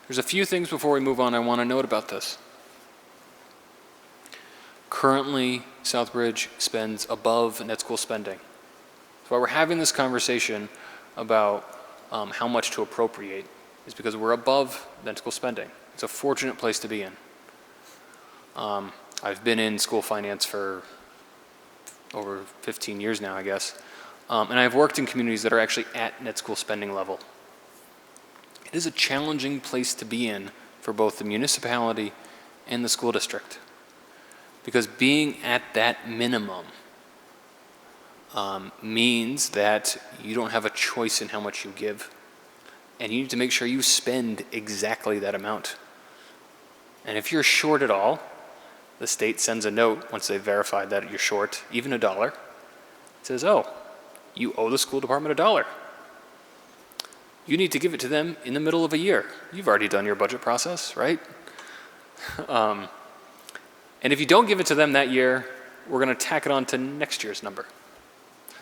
There's a few things before we move on I want to note about this. Currently, Southbridge spends above net school spending. So why we're having this conversation about how much to appropriate is because we're above net school spending. It's a fortunate place to be in. I've been in school finance for over 15 years now, I guess, and I've worked in communities that are actually at net school spending level. It is a challenging place to be in for both the municipality and the school district, because being at that minimum means that you don't have a choice in how much you give, and you need to make sure you spend exactly that amount. And if you're short at all, the state sends a note once they've verified that you're short, even $1. It says, oh, you owe the school department $1. You need to give it to them in the middle of a year. You've already done your budget process, right? And if you don't give it to them that year, we're going to tack it on to next year's number.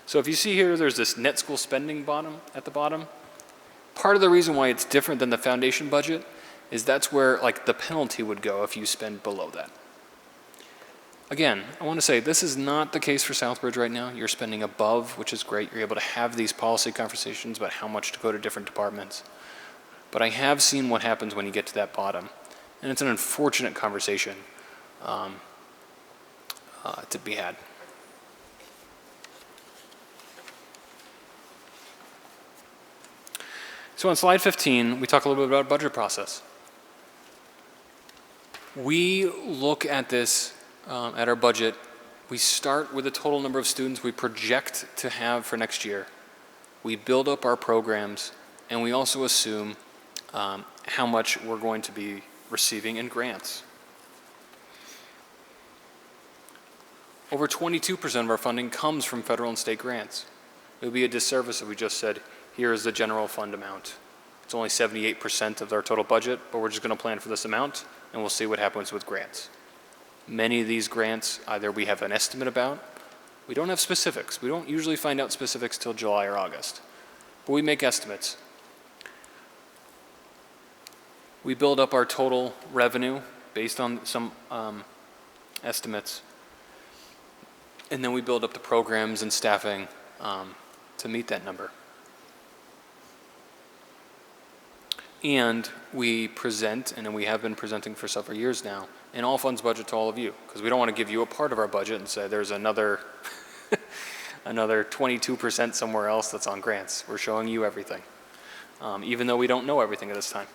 So if you see here, there's this net school spending at the bottom. Part of the reason why it's different than the foundation budget is that's where like the penalty would go if you spend below that. Again, I want to say this is not the case for Southbridge right now. You're spending above, which is great. You're able to have these policy conversations about how much to go to different departments. But I have seen what happens when you get to that bottom. And it's an unfortunate conversation to be had. So on slide 15, we talk a little bit about budget process. We look at this at our budget. We start with the total number of students we project to have for next year. We build up our programs, and we also assume how much we're going to be receiving in grants. Over 22% of our funding comes from federal and state grants. It would be a disservice if we just said, here is the general fund amount. It's only 78% of our total budget, but we're just going to plan for this amount, and we'll see what happens with grants. Many of these grants, either we have an estimate about, we don't have specifics. We don't usually find out specifics till July or August, but we make estimates. We build up our total revenue based on some estimates, and then we build up the programs and staffing to meet that number. And we present, and we have been presenting for several years now, an all funds budget to all of you, because we don't want to give you a part of our budget and say there's another another 22% somewhere else that's on grants. We're showing you everything, even though we don't know everything at this time.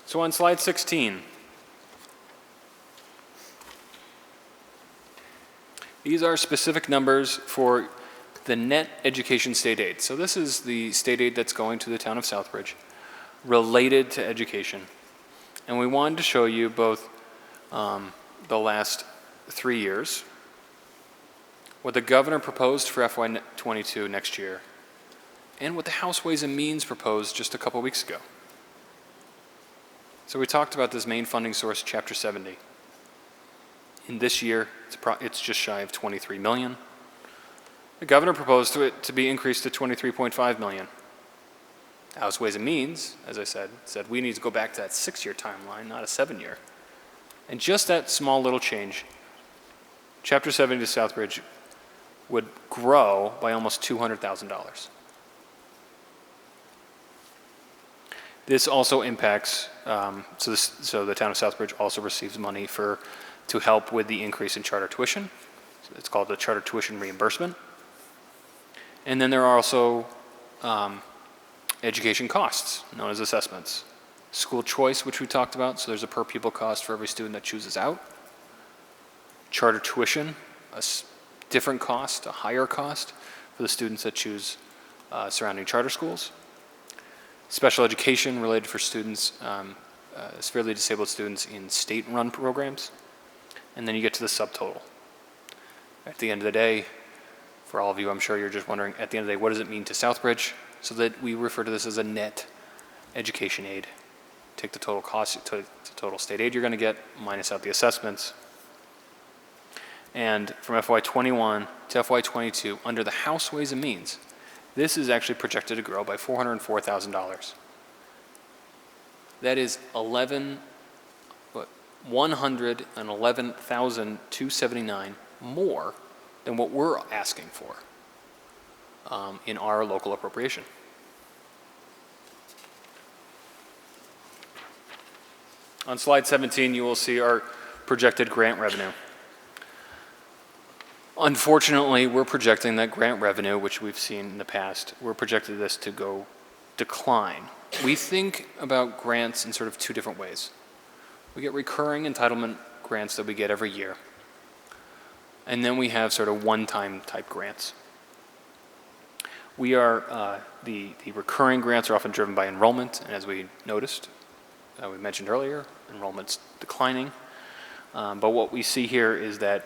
So on slide 16, these are specific numbers for the net education state aid. So this is the state aid that's going to the town of Southbridge related to education. And we wanted to show you both the last 3 years, what the governor proposed for FY22 next year, and what the House Ways and Means proposed just a couple weeks ago. So we talked about this main funding source, Chapter 70. In this year, it's just shy of $23 million. The governor proposed it to be increased to $23.5 million. House Ways and Means, as I said we need to go back to that 6-year timeline, not a 7-year. And just that small little change, Chapter 70 to Southbridge would grow by almost $200,000. This also impacts, so the town of Southbridge also receives money to help with the increase in charter tuition. So it's called the charter tuition reimbursement. And then there are also education costs, known as assessments. School choice, which we talked about, so there's a per pupil cost for every student that chooses out. Charter tuition, a different cost, a higher cost for the students that choose surrounding charter schools. Special education related for students, severely disabled students in state-run programs. And then you get to the subtotal. At the end of the day, for all of you, I'm sure you're just wondering, at the end of the day, what does it mean to Southbridge? So that we refer to this as a net education aid. take the total cost, the total state aid you're going to get, minus out the assessments. And from FY21 to FY22, under the House Ways and Means, this is actually projected to grow by $404,000. That is 111,279 more than what we're asking for in our local appropriation. On slide 17, you will see our projected grant revenue. Unfortunately, we're projecting that grant revenue, which we've seen in the past, we're projecting this to go decline. We think about grants in sort of two different ways. We get recurring entitlement grants that we get every year. And then we have sort of one-time type grants. We are, the recurring grants are often driven by enrollment, and as we noticed, we mentioned earlier, enrollment's declining. But what we see here is that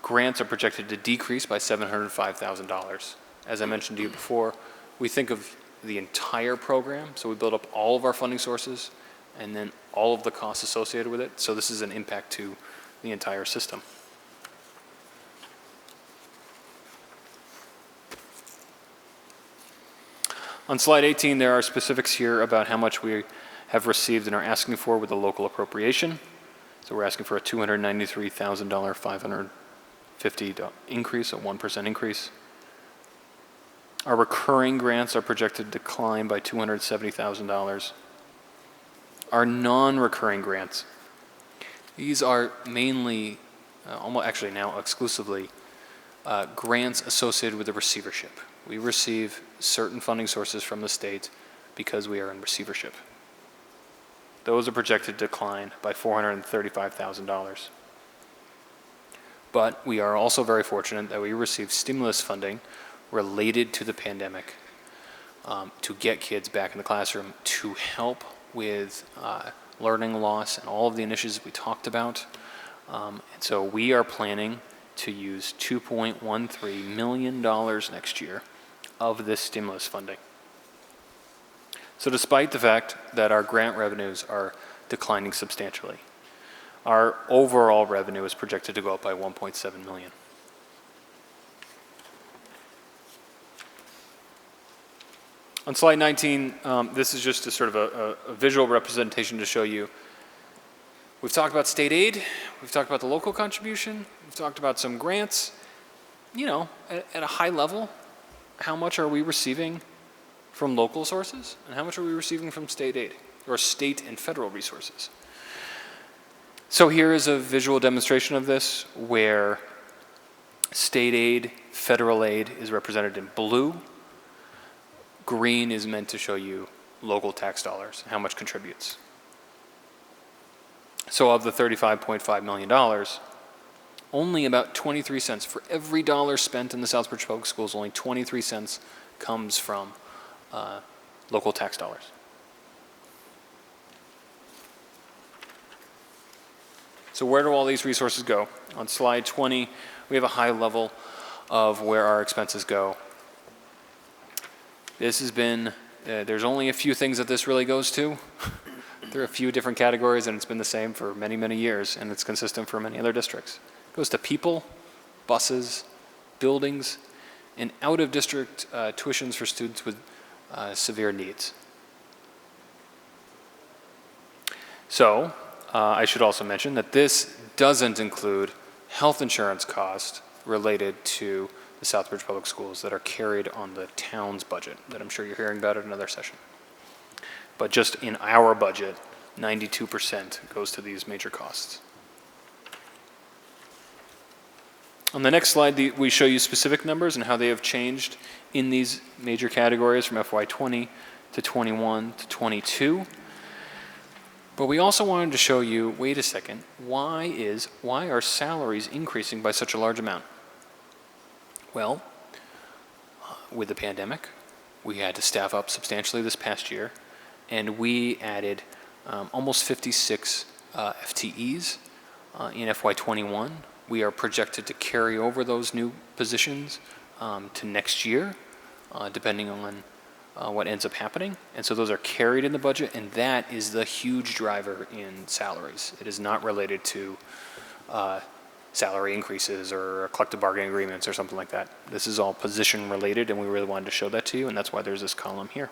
grants are projected to decrease by $705,000. As I mentioned to you before, we think of the entire program, so we build up all of our funding sources and then all of the costs associated with it. So this is an impact to the entire system. On slide 18, there are specifics here about how much we have received and are asking for with the local appropriation. So we're asking for a $293,000, 550 increase, a 1% increase. Our recurring grants are projected to decline by $270,000. Our non-recurring grants, these are mainly, almost actually now exclusively, grants associated with the receivership. We receive certain funding sources from the state because we are in receivership. Those are projected to decline by $435,000. But we are also very fortunate that we received stimulus funding related to the pandemic to get kids back in the classroom, to help with learning loss and all of the initiatives we talked about. And so we are planning to use $2.13 million next year of this stimulus funding. So despite the fact that our grant revenues are declining substantially, our overall revenue is projected to go up by $1.7 million. On slide 19, this is just a sort of a visual representation to show you. We've talked about state aid, we've talked about the local contribution, we've talked about some grants. You know, at a high level, how much are we receiving from local sources and how much are we receiving from state aid or state and federal resources? So here is a visual demonstration of this where state aid, federal aid is represented in blue. Green is meant to show you local tax dollars, how much contributes. So of the $35.5 million, only about 23 cents for every dollar spent in the Southbridge Public Schools, only 23 cents comes from local tax dollars. So where do all these resources go? On slide 20, we have a high level of where our expenses go. This has been, there's only a few things that this really goes to. There are a few different categories and it's been the same for many, many years and it's consistent for many other districts. It goes to people, buses, buildings, and out-of-district tuitions for students with severe needs. So, I should also mention that this doesn't include health insurance costs related to the Southbridge Public Schools that are carried on the town's budget that I'm sure you're hearing about at another session. But just in our budget, 92% goes to these major costs. On the next slide, we show you specific numbers and how they have changed in these major categories from FY20 to 21 to 22. But we also wanted to show you, wait a second, why are salaries increasing by such a large amount? Well, with the pandemic, we had to staff up substantially this past year, and we added almost 56 FTEs in FY21. We are projected to carry over those new positions to next year, depending on what ends up happening. And so those are carried in the budget, and that is the huge driver in salaries. It is not related to salary increases or collective bargaining agreements or something like that. This is all position related, and we really wanted to show that to you, and that's why there's this column here.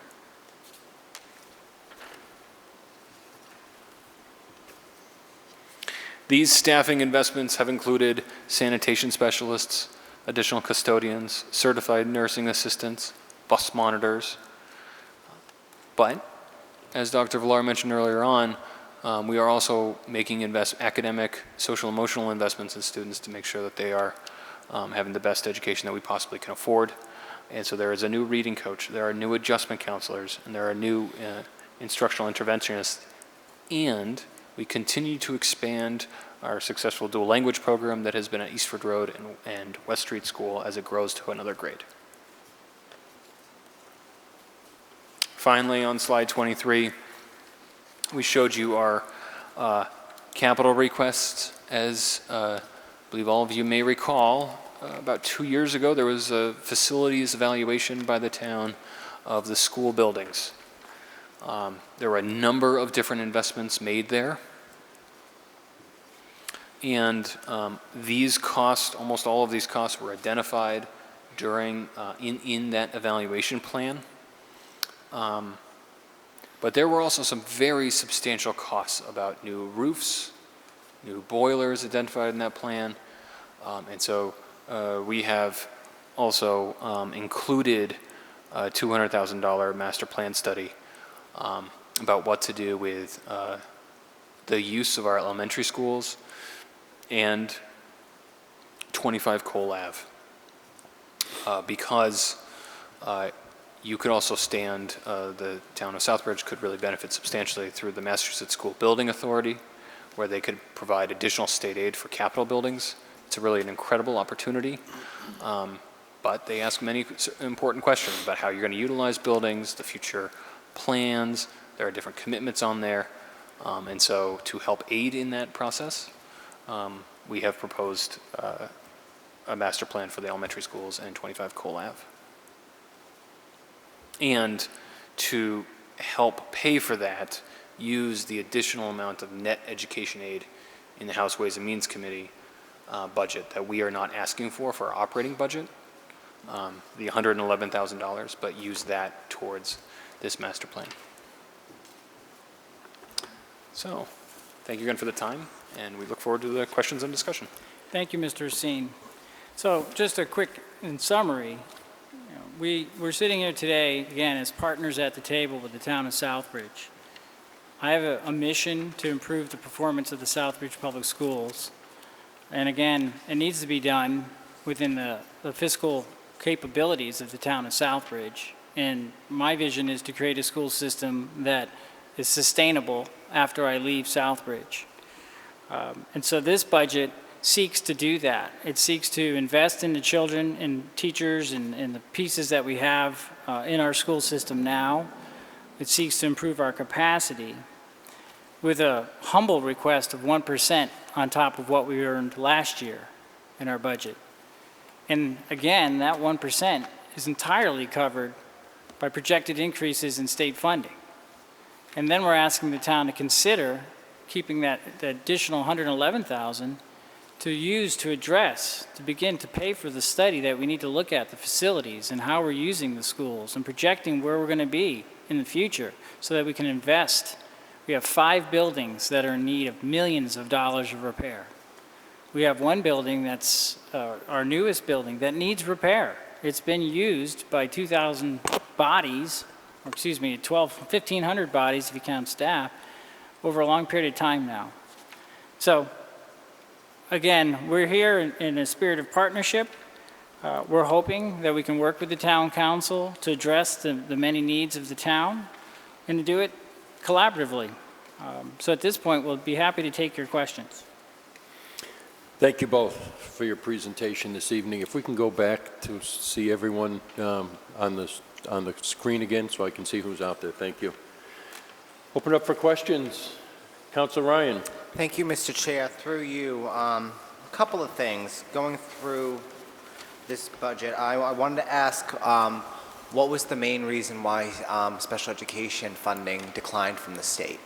These staffing investments have included sanitation specialists, additional custodians, certified nursing assistants, bus monitors. But, as Dr. Villar mentioned earlier on, we are also making academic, social, emotional investments in students to make sure that they are having the best education that we possibly can afford. And so there is a new reading coach, there are new adjustment counselors, and there are new instructional interventionists. And we continue to expand our successful dual language program that has been at Eastford Road and West Street School as it grows to another grade. Finally, on slide 23, we showed you our capital requests. As I believe all of you may recall, about 2 years ago, there was a facilities evaluation by the town of the school buildings. There were a number of different investments made there. And these costs, almost all of these costs were identified during, in that evaluation plan. But there were also some very substantial costs about new roofs, new boilers identified in that plan. And so we have also included a $200,000 master plan study about what to do with the use of our elementary schools and 25 Cole Ave. Because you could also stand, the town of Southbridge could really benefit substantially through the Massachusetts School Building Authority, where they could provide additional state aid for capital buildings. It's really an incredible opportunity. But they ask many important questions about how you're going to utilize buildings, the future plans. There are different commitments on there. And so to help aid in that process, we have proposed a master plan for the elementary schools and 25 Cole Ave. And to help pay for that, use the additional amount of net education aid in the House Ways and Means Committee budget that we are not asking for our operating budget, the $111,000, but use that towards this master plan. So, thank you again for the time, and we look forward to the questions and discussion. Thank you, Mr. Racine. So just a quick in summary, we're sitting here today, again, as partners at the table with the town of Southbridge. I have a mission to improve the performance of the Southbridge Public Schools. And again, it needs to be done within the fiscal capabilities of the town of Southbridge. And my vision is to create a school system that is sustainable after I leave Southbridge. And so this budget seeks to do that. It seeks to invest in the children and teachers and the pieces that we have in our school system now. It seeks to improve our capacity with a humble request of 1% on top of what we earned last year in our budget. And again, that 1% is entirely covered by projected increases in state funding. And then we're asking the town to consider keeping that additional $111,000 to use to address, to begin to pay for the study that we need to look at the facilities and how we're using the schools and projecting where we're going to be in the future so that we can invest. We have 5 buildings that are in need of millions of dollars of repair. We have one building that's our newest building that needs repair. It's been used by 2,000 bodies, or excuse me, 1,500 bodies if you count staff, over a long period of time now. So, again, we're here in a spirit of partnership. We're hoping that we can work with the town council to address the many needs of the town and to do it collaboratively. So at this point, we'll be happy to take your questions. Thank you both for your presentation this evening. If we can go back to see everyone on the screen again so I can see who's out there. Thank you. Open up for questions. Councilor Ryan. Thank you, Mr. Chair. Through you, a couple of things. Going through this budget, I wanted to ask, What was the main reason why special education funding declined from the state?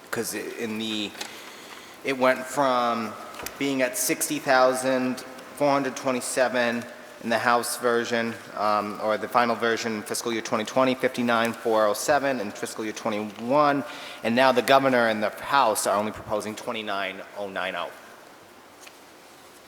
Because it went from being at 60,427 in the House version, or the final version in fiscal year 2020, 59,407 in fiscal year 21, and now the governor and the House are only proposing 29,090.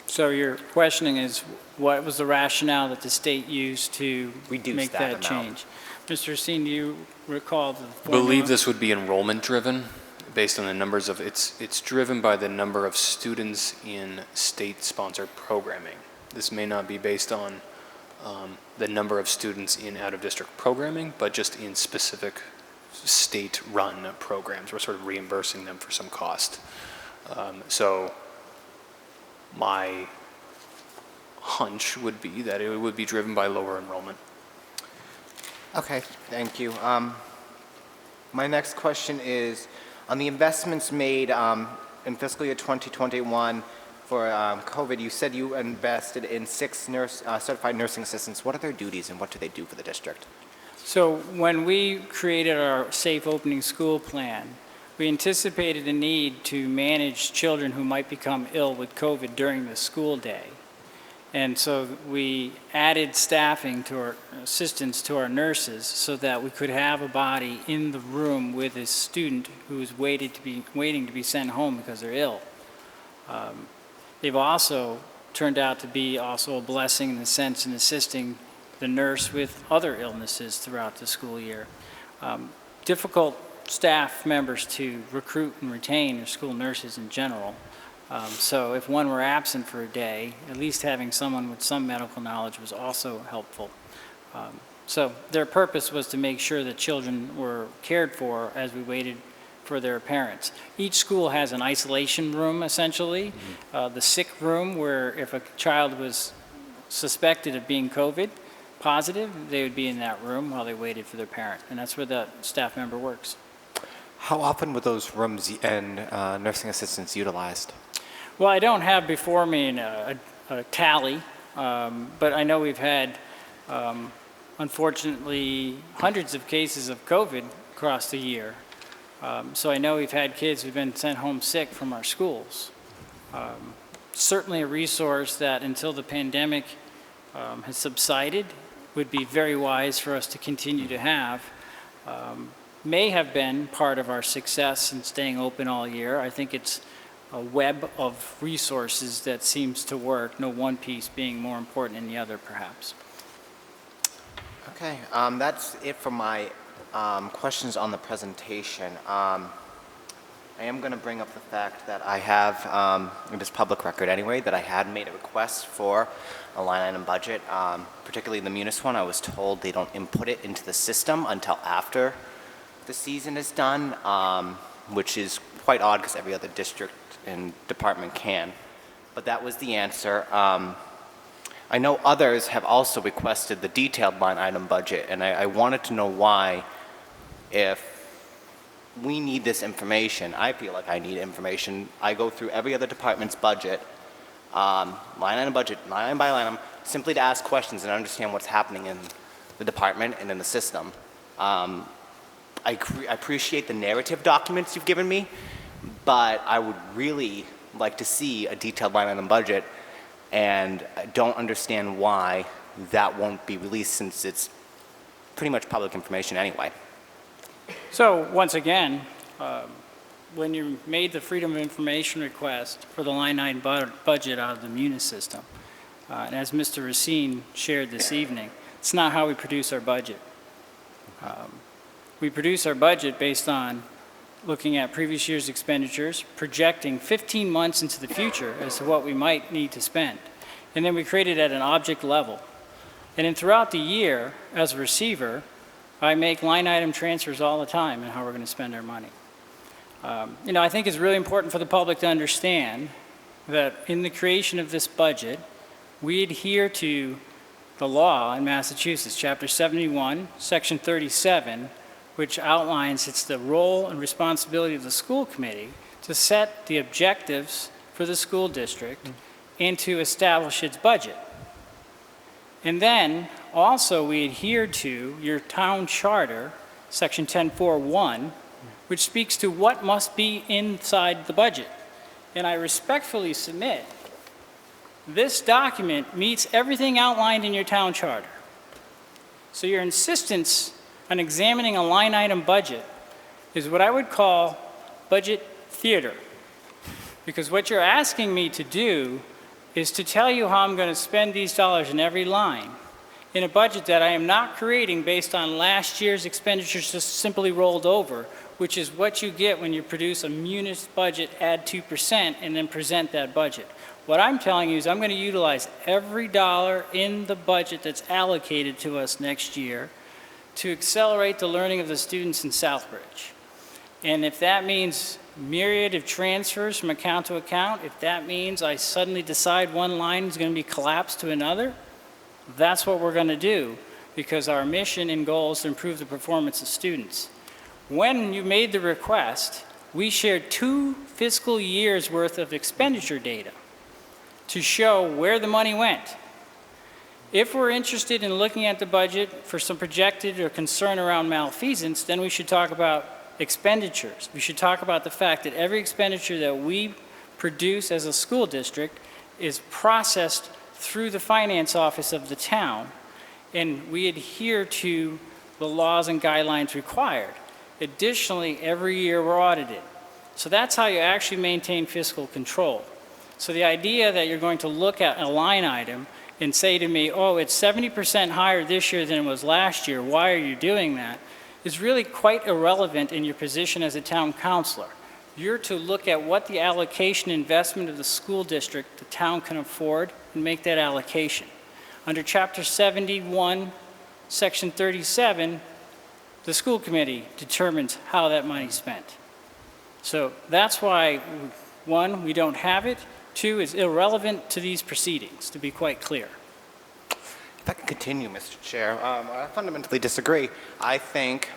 So your questioning is, what was the rationale that the state used to Reduce make that that amount. change? Mr. Racine, do you recall the I formula? believe this would be enrollment driven, based on the numbers of, it's driven by the number of students in state-sponsored programming. This may not be based on the number of students in out-of-district programming, but just in specific state-run programs. We're sort of reimbursing them for some cost. So my hunch would be that it would be driven by lower enrollment. Okay, thank you. My next question is, on the investments made in fiscal year 2021 for COVID, you said you invested in 6 certified nursing assistants. What are their duties and what do they do for the district? So when we created our Safe Opening School Plan, we anticipated a need to manage children who might become ill with COVID during the school day. And so we added staffing to our assistants to our nurses so that we could have a body in the room with a student who is waiting to be sent home because they're ill. They've also turned out to be also a blessing in the sense in assisting the nurse with other illnesses throughout the school year. Difficult staff members to recruit and retain are school nurses in general. So if one were absent for a day, at least having someone with some medical knowledge was also helpful. So their purpose was to make sure that children were cared for as we waited for their parents. Each school has an isolation room, essentially, the sick room, where if a child was suspected of being COVID positive, they would be in that room while they waited for their parent, and that's where the staff member works. How often were those rooms and nursing assistants utilized? Well, I don't have before me a tally, but I know we've had, unfortunately, hundreds of cases of COVID across the year. So I know we've had kids who've been sent home sick from our schools. Certainly a resource that until the pandemic has subsided would be very wise for us to continue to have. May have been part of our success in staying open all year. I think it's a web of resources that seems to work, no one piece being more important than the other, perhaps. Okay, that's it for my questions on the presentation. I am going to bring up the fact that I have, it is public record anyway, that I had made a request for a line item budget, particularly the Munis one. I was told they don't input it into the system until after the season is done, which is quite odd because every other district and department can. But that was the answer. I know others have also requested the detailed line item budget, and I wanted to know why, if we need this information. I feel like I need information. I go through every other department's budget, line item budget, line item by line item, simply to ask questions and understand what's happening in the department and in the system. I appreciate the narrative documents you've given me, but I would really like to see a detailed line item budget, and I don't understand why that won't be released since it's pretty much public information anyway. So once again, when you made the Freedom of Information request for the line item budget out of the Munis system, and as Mr. Racine shared this evening, it's not how we produce our budget. We produce our budget based on looking at previous year's expenditures, projecting 15 months into the future as to what we might need to spend. And then we create it at an object level. And then throughout the year, as a receiver, I make line item transfers all the time in how we're going to spend our money. I think it's really important for the public to understand that in the creation of this budget, we adhere to the law in Massachusetts, Chapter 71, Section 37, which outlines it's the role and responsibility of the school committee to set the objectives for the school district and to establish its budget. And then, also, we adhere to your town charter, section 10.4.1, which speaks to what must be inside the budget. And I respectfully submit, this document meets everything outlined in your town charter. So your insistence on examining a line item budget is what I would call budget theater. Because what you're asking me to do is to tell you how I'm going to spend these dollars in every line in a budget that I am not creating based on last year's expenditures just simply rolled over, which is what you get when you produce a munis budget, add 2%, and then present that budget. What I'm telling you is I'm going to utilize every dollar in the budget that's allocated to us next year to accelerate the learning of the students in Southbridge. And if that means myriad of transfers from account to account, if that means I suddenly decide one line is going to be collapsed to another, that's what we're going to do, because our mission and goal is to improve the performance of students. When you made the request, we shared 2 fiscal years worth of expenditure data to show where the money went. If we're interested in looking at the budget for some projected or concern around malfeasance, then we should talk about expenditures. We should talk about the fact that every expenditure that we produce as a school district is processed through the finance office of the town, and we adhere to the laws and guidelines required. Additionally, every year we're audited. So that's how you actually maintain fiscal control. So the idea that you're going to look at a line item and say to me, oh, it's 70% higher this year than it was last year, why are you doing that, is really quite irrelevant in your position as a town councilor. You're to look at what the allocation investment of the school district, the town can afford, and make that allocation. Under Chapter 71, Section 37, the school committee determines how that money is spent. So that's why, 1, we don't have it. 2, is irrelevant to these proceedings, to be quite clear. If I can continue, Mr. Chair, I fundamentally disagree. I think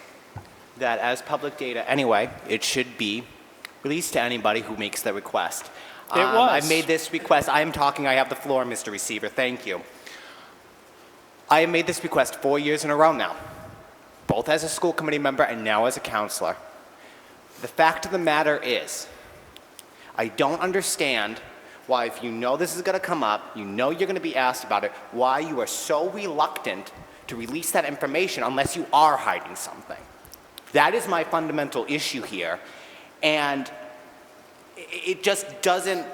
that as public data anyway, it should be released to anybody who makes the request. It was. I made this request. I am talking. I have the floor, Mr. Receiver. Thank you. I have made this request 4 years in a row now, both as a school committee member and now as a counselor. The fact of the matter is, I don't understand why, if you know this is going to come up, you know you're going to be asked about it, why you are so reluctant to release that information unless you are hiding something. That is my fundamental issue here. And it just doesn't,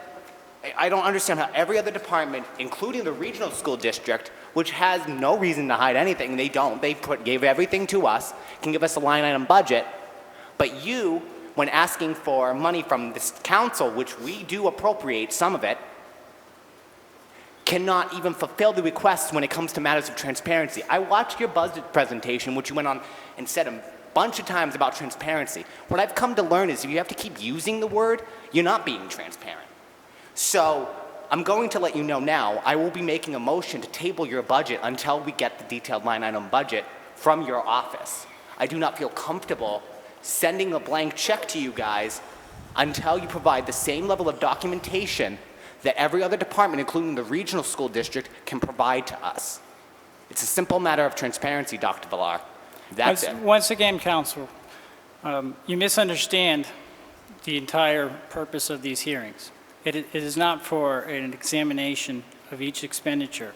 I don't understand how every other department, including the regional school district, which has no reason to hide anything, they don't, gave everything to us, can give us a line item budget, but you, when asking for money from this council, which we do appropriate some of it, cannot even fulfill the requests when it comes to matters of transparency. I watched your budget presentation, which you went on and said a bunch of times about transparency. What I've come to learn is if you have to keep using the word, you're not being transparent. So I'm going to let you know now, I will be making a motion to table your budget until we get the detailed line item budget from your office. I do not feel comfortable sending a blank check to you guys until you provide the same level of documentation that every other department, including the regional school district, can provide to us. It's a simple matter of transparency, Dr. Villar. That's it. Once again, Counselor, you misunderstand the entire purpose of these hearings. It is not for an examination of each expenditure.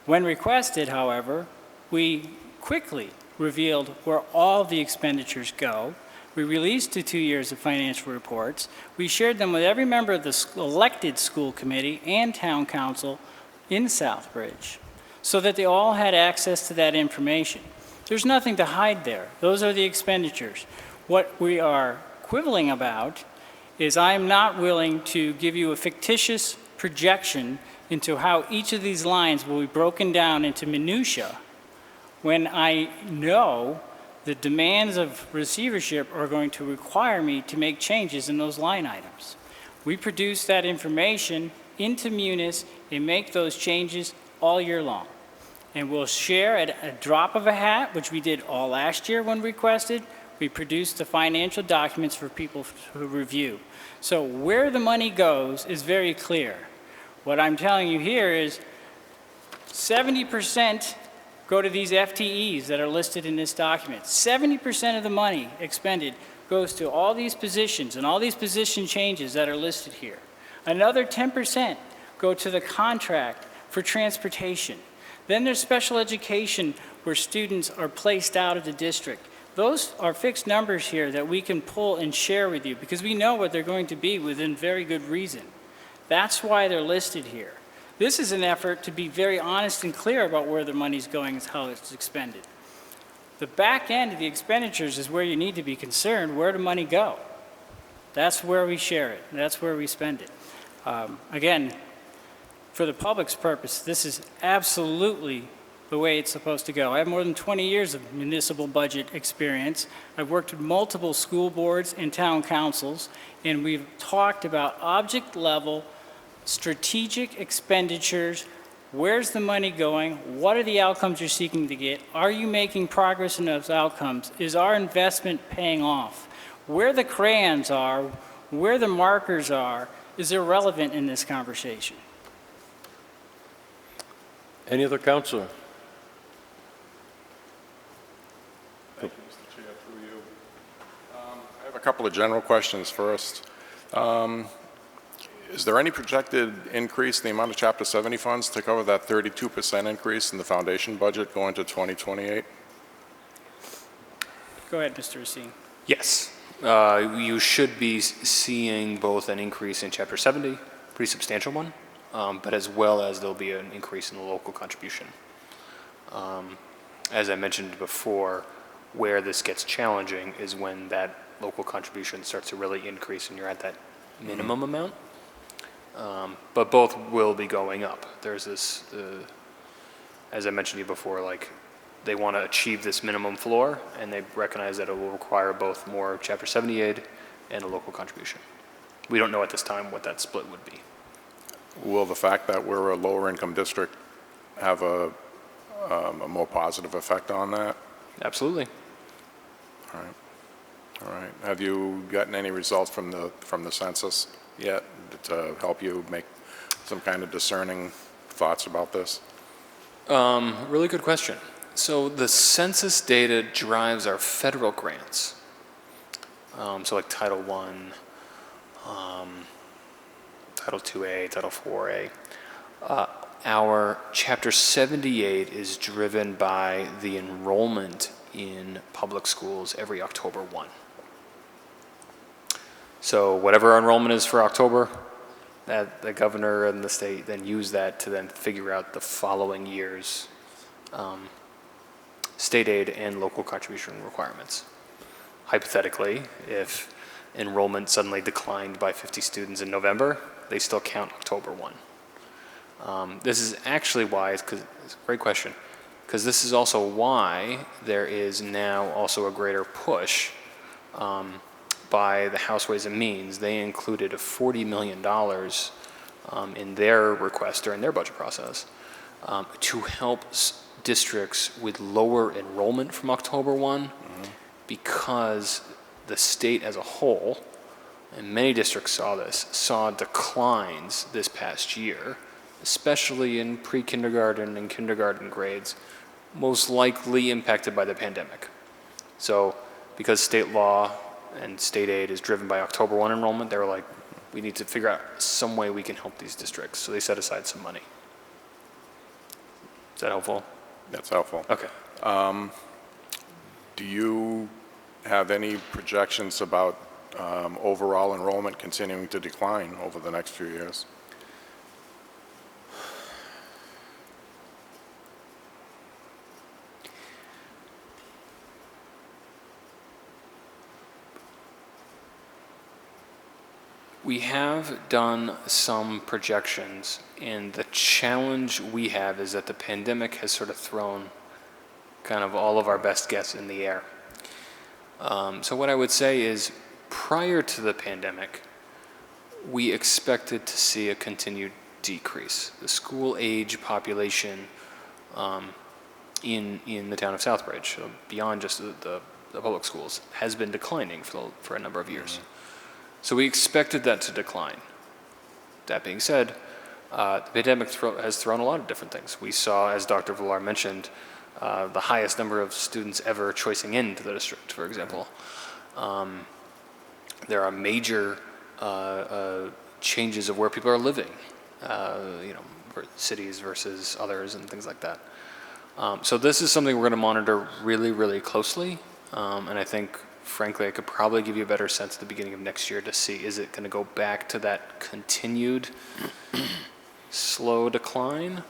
When requested, however, we quickly revealed where all the expenditures go. We released the 2 years of financial reports. We shared them with every member of the elected school committee and town council in Southbridge so that they all had access to that information. There's nothing to hide there. Those are the expenditures. What we are quibbling about is I'm not willing to give you a fictitious projection into how each of these lines will be broken down into minutia when I know the demands of receivership are going to require me to make changes in those line items. We produce that information into Munis and make those changes all year long. And we'll share at a drop of a hat, which we did all last year when requested. We produced the financial documents for people to review. So where the money goes is very clear. What I'm telling you here is 70% go to these FTEs that are listed in this document. 70% of the money expended goes to all these positions and all these position changes that are listed here. Another 10% go to the contract for transportation. Then there's special education where students are placed out of the district. Those are fixed numbers here that we can pull and share with you because we know what they're going to be within very good reason. That's why they're listed here. This is an effort to be very honest and clear about where the money's going and how it's expended. The back end of the expenditures is where you need to be concerned. Where did money go? That's where we share it. That's where we spend it. Again, for the public's purpose, this is absolutely the way it's supposed to go. I have more than 20 years of municipal budget experience. I've worked with multiple school boards and town councils, and we've talked about object level, strategic expenditures. Where's the money going? What are the outcomes you're seeking to get? Are you making progress in those outcomes? Is our investment paying off? Where the crayons are, where the markers are, is irrelevant in this conversation. Any other counselor? Thank you, Mr. Chair, through you. I have a couple of general questions first. Is there any projected increase in the amount of Chapter 70 funds to cover that 32% increase in the foundation budget going to 2028? Go ahead, Mr. Racine. Yes. You should be seeing both an increase in Chapter 70, pretty substantial one, but as well as there'll be an increase in the local contribution. As I mentioned before, where this gets challenging is when that local contribution starts to really increase and you're at that minimum amount. But both will be going up. There's this, as I mentioned to you before, like they want to achieve this minimum floor and they recognize that it will require both more Chapter 70 aid and a local contribution. We don't know at this time what that split would be. Will the fact that we're a lower income district have a more positive effect on that? Absolutely. All right. All right. Have you gotten any results from the census yet to help you make some kind of discerning thoughts about this? Really good question. So the census data drives our federal grants. So like Title I, Title IIA, Title IVA. Our Chapter 78 is driven by the enrollment in public schools every October 1. So whatever our enrollment is for October, that the governor and the state then use that to then figure out the following year's state aid and local contribution requirements. Hypothetically, if enrollment suddenly declined by 50 students in November, they still count October 1. This is actually why, it's a great question, because this is also why there is now also a greater push by the House Ways and Means. They included $40 million in their request during their budget process to help districts with lower enrollment from October 1 because the state as a whole, and many districts saw declines this past year, especially in pre-kindergarten and kindergarten grades, most likely impacted by the pandemic. So because state law and state aid is driven by October 1 enrollment, they were like, we need to figure out some way we can help these districts. So they set aside some money. Is that helpful? That's helpful. Okay. Do you have any projections about overall enrollment continuing to decline over the next few years? We have done some projections, and the challenge we have is that the pandemic has sort of thrown kind of all of our best guess in the air. So what I would say is, prior to the pandemic, we expected to see a continued decrease. The school-age population in the town of Southbridge, so beyond just the public schools, has been declining for a number of years. So we expected that to decline. That being said, the pandemic has thrown a lot of different things. We saw, as Dr. Villar mentioned, the highest number of students ever choicing into the district, for example. There are major changes of where people are living, cities versus others and things like that. So this is something we're going to monitor really, really closely. And I think, frankly, I could probably give you a better sense at the beginning of next year to see, is it going to go back to that continued slow decline?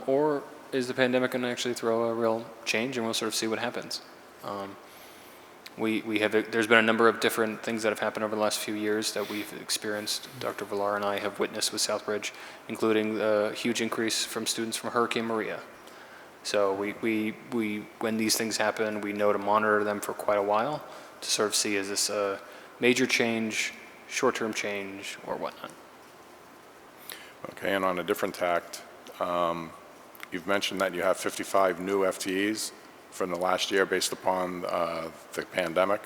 Or is the pandemic going to actually throw a real change, and we'll sort of see what happens? There's been a number of different things that have happened over the last few years that we've experienced. Dr. Villar and I have witnessed with Southbridge, including a huge increase from students from Hurricane Maria. So when these things happen, we know to monitor them for quite a while to sort of see, is this a major change, short-term change, or whatnot. Okay, and on a different tact, you've mentioned that you have 55 new FTEs from the last year based upon the pandemic.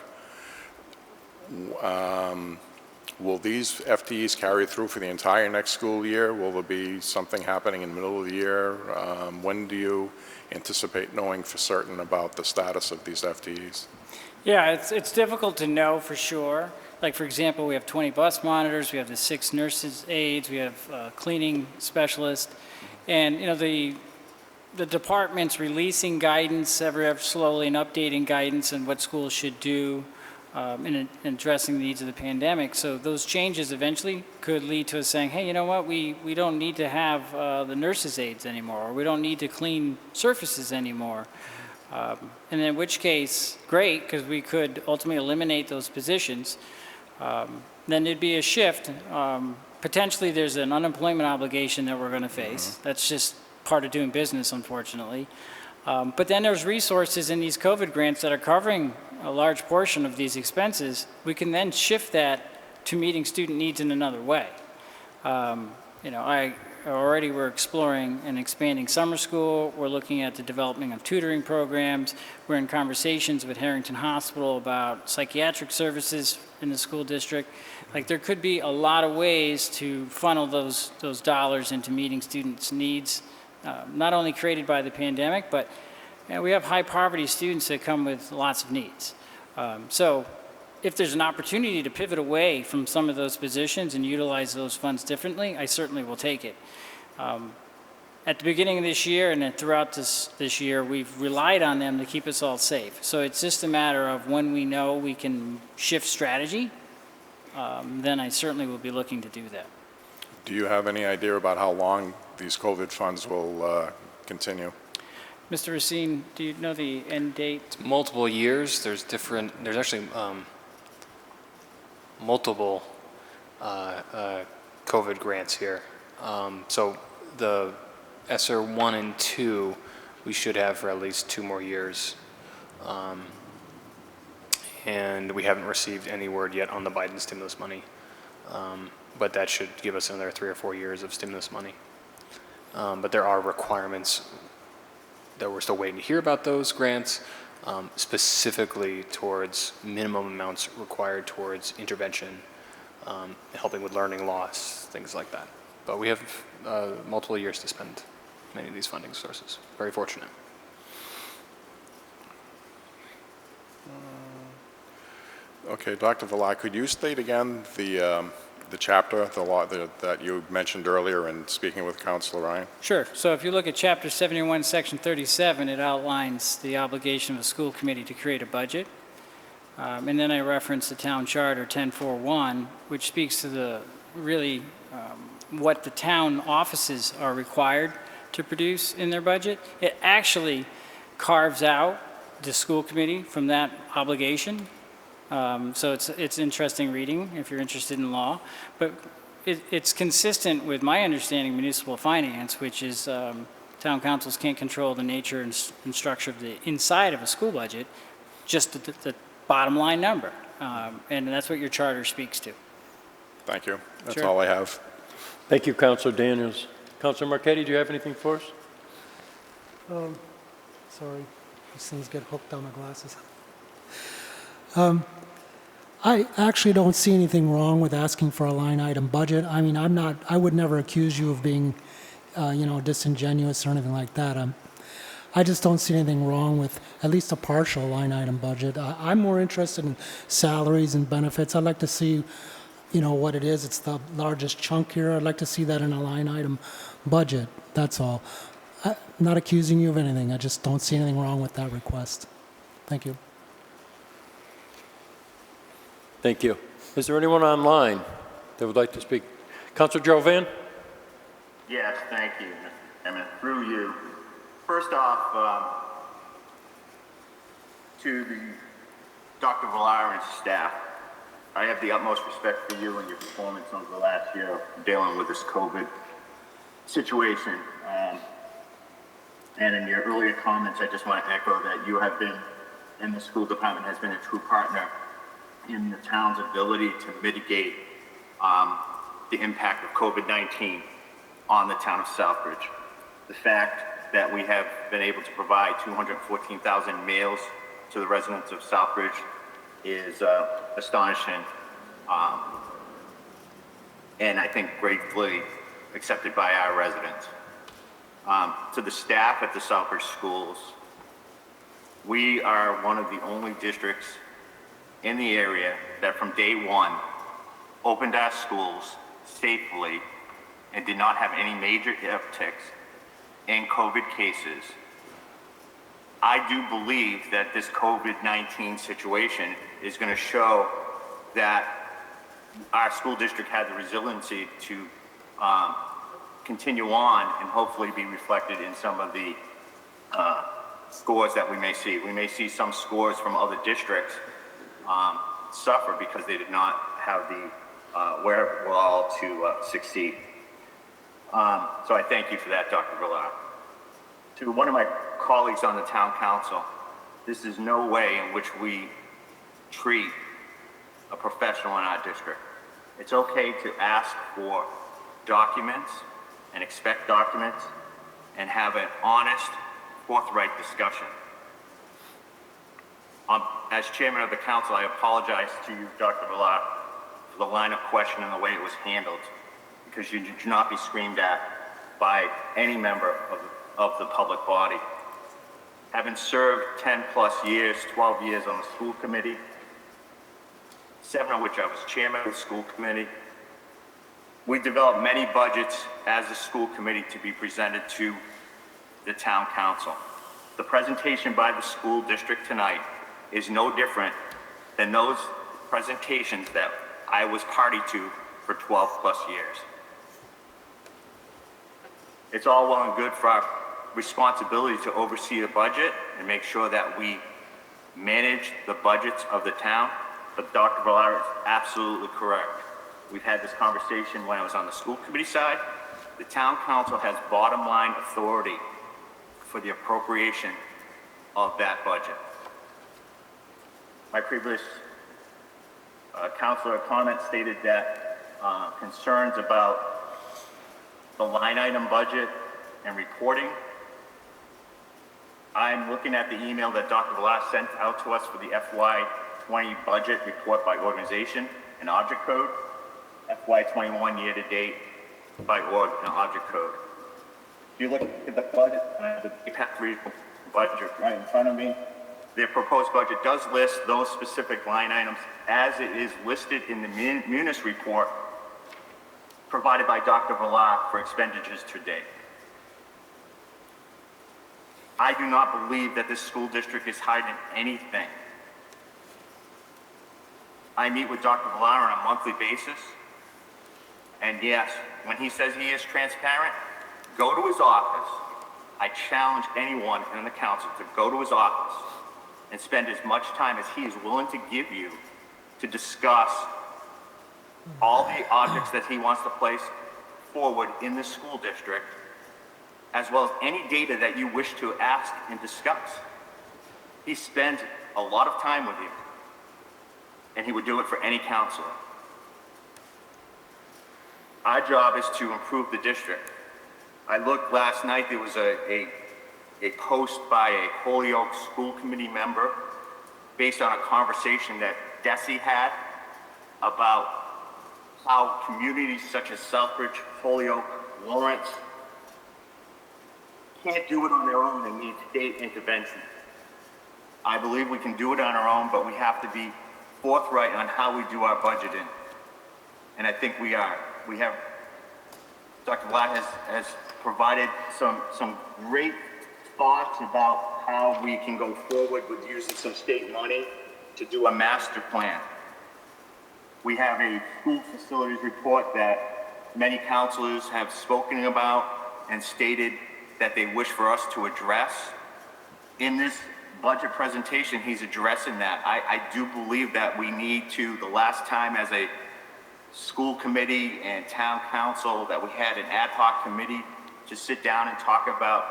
Will these FTEs carry through for the entire next school year? Will there be something happening in the middle of the year? When do you anticipate knowing for certain about the status of these FTEs? Yeah, it's difficult to know for sure. Like, for example, we have 20 bus monitors, we have the 6 nurses aides, we have a cleaning specialist, and the department's releasing guidance ever slowly and updating guidance on what schools should do in addressing the needs of the pandemic. So those changes eventually could lead to us saying, hey, you know what, we don't need to have the nurses aides anymore, or we don't need to clean surfaces anymore. And in which case, great, because we could ultimately eliminate those positions. Then there'd be a shift. Potentially there's an unemployment obligation that we're going to face. That's just part of doing business, unfortunately. But then there's resources in these COVID grants that are covering a large portion of these expenses. We can then shift that to meeting student needs in another way. We're exploring and expanding summer school. We're looking at the development of tutoring programs. We're in conversations with Harrington Hospital about psychiatric services in the school district. Like, there could be a lot of ways to funnel those dollars into meeting students' needs, not only created by the pandemic, but we have high poverty students that come with lots of needs. So if there's an opportunity to pivot away from some of those positions and utilize those funds differently, I certainly will take it. At the beginning of this year and then throughout this year, we've relied on them to keep us all safe. So it's just a matter of when we know we can shift strategy, then I certainly will be looking to do that. Do you have any idea about how long these COVID funds will continue? Mr. Racine, do you know the end date? It's multiple years. There's actually multiple COVID grants here. So the ESSER 1 and 2, we should have for at least 2 more years. And we haven't received any word yet on the Biden stimulus money. But that should give us another 3 or 4 years of stimulus money. But there are requirements that we're still waiting to hear about those grants, specifically towards minimum amounts required towards intervention, helping with learning loss, things like that. But we have multiple years to spend many of these funding sources. Very fortunate. Okay, Dr. Villar, could you state again the chapter, the law that you mentioned earlier in speaking with Councilor Ryan? Sure. So if you look at Chapter 71, Section 37, it outlines the obligation of a school committee to create a budget. And then I reference the town charter 1041, which speaks to the what the town offices are required to produce in their budget. It actually carves out the school committee from that obligation. So it's interesting reading if you're interested in law, but it's consistent with my understanding of municipal finance, which is town councils can't control the nature and structure of the inside of a school budget, just the bottom line number, and that's what your charter speaks to. Thank you. That's Sure. all I have. Thank you, Councilor Daniels. Councilor Marquetti, do you have anything for us? Sorry, these things get hooked on my glasses. I actually don't see anything wrong with asking for a line item budget. I mean, I would never accuse you of being, disingenuous or anything like that. I just don't see anything wrong with at least a partial line item budget. I'm more interested in salaries and benefits. I'd like to see, what it is. It's the largest chunk here. I'd like to see that in a line item budget. That's all. I'm not accusing you of anything. I just don't see anything wrong with that request. Thank you. Thank you. Is there anyone online that would like to speak? Councilor Jovan? Yes, thank you, Mr. Chairman. Through you. First off, to the Dr. Villar and staff, I have the utmost respect for you and your performance over the last year dealing with this COVID situation. And in your earlier comments, I just want to echo that you have been, and the school department has been a true partner in the town's ability to mitigate the impact of COVID-19 on the town of Southbridge. The fact that we have been able to provide 214,000 meals to the residents of Southbridge is astonishing, and I think gratefully accepted by our residents. To the staff at the Southbridge schools, we are one of the only districts in the area that from day one opened our schools safely and did not have any major upticks in COVID cases. I do believe that this COVID-19 situation is going to show that our school district had the resiliency to continue on and hopefully be reflected in some of the scores that we may see. We may see some scores from other districts suffer because they did not have the wherewithal to succeed. So I thank you for that, Dr. Villar. To one of my colleagues on the town council, this is no way in which we treat a professional in our district. It's okay to ask for documents and expect documents and have an honest, forthright discussion. As chairman of the council, I apologize to you, Dr. Villar, for the line of question and the way it was handled, because you should not be screamed at by any member of the public body. Having served 10 plus years, 12 years on the school committee, 7 of which I was chairman of the school committee, we developed many budgets as a school committee to be presented to the town council. The presentation by the school district tonight is no different than those presentations that I was party to for 12 plus years. It's all well and good for our responsibility to oversee the budget and make sure that we manage the budgets of the town, but Dr. Villar is absolutely correct. We've had this conversation when I was on the school committee side. The town council has bottom line authority for the appropriation of that budget. My previous councilor comment stated that concerns about the line item budget and reporting. I'm looking at the email that Dr. Villar sent out to us for the FY20 budget report by organization and object code, FY21 year-to-date by org and object code. If you look at the budget, the DPAC regional budget right in front of me, their proposed budget does list those specific line items as it is listed in the Munis report provided by Dr. Villar for expenditures to date. I do not believe that this school district is hiding anything. I meet with Dr. Villar on a monthly basis, and yes, when he says he is transparent, go to his office. I challenge anyone in the council to go to his office and spend as much time as he is willing to give you to discuss all the objects that he wants to place forward in the school district, as well as any data that you wish to ask and discuss. He spends a lot of time with you, and he would do it for any counselor. Our job is to improve the district. I looked last night, there was a post by a Holyoke school committee member based on a conversation that Desi had about how communities such as Southbridge, Holyoke, Lawrence can't do it on their own and need state intervention. I believe we can do it on our own, but we have to be forthright on how we do our budgeting. And I think we are. We have, Dr. Blatt has provided some great thoughts about how we can go forward with using some state money to do a master plan. We have a school facilities report that many counselors have spoken about and stated that they wish for us to address. In this budget presentation, he's addressing that. I do believe that we need to, the last time as a school committee and town council, that we had an ad hoc committee to sit down and talk about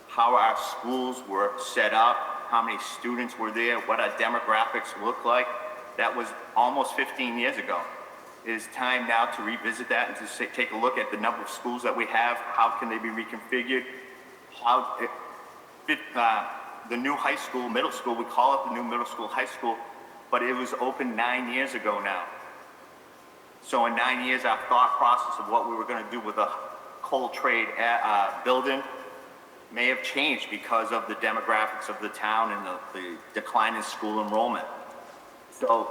how our schools were set up, how many students were there, what our demographics look like. That was almost 15 years ago. It is time now to revisit that and to take a look at the number of schools that we have, how can they be reconfigured, the new high school, middle school, we call it the new middle school, high school, but it was open 9 years ago now. So in 9 years, our thought process of what we were going to do with a coal trade building may have changed because of the demographics of the town and the decline in school enrollment. So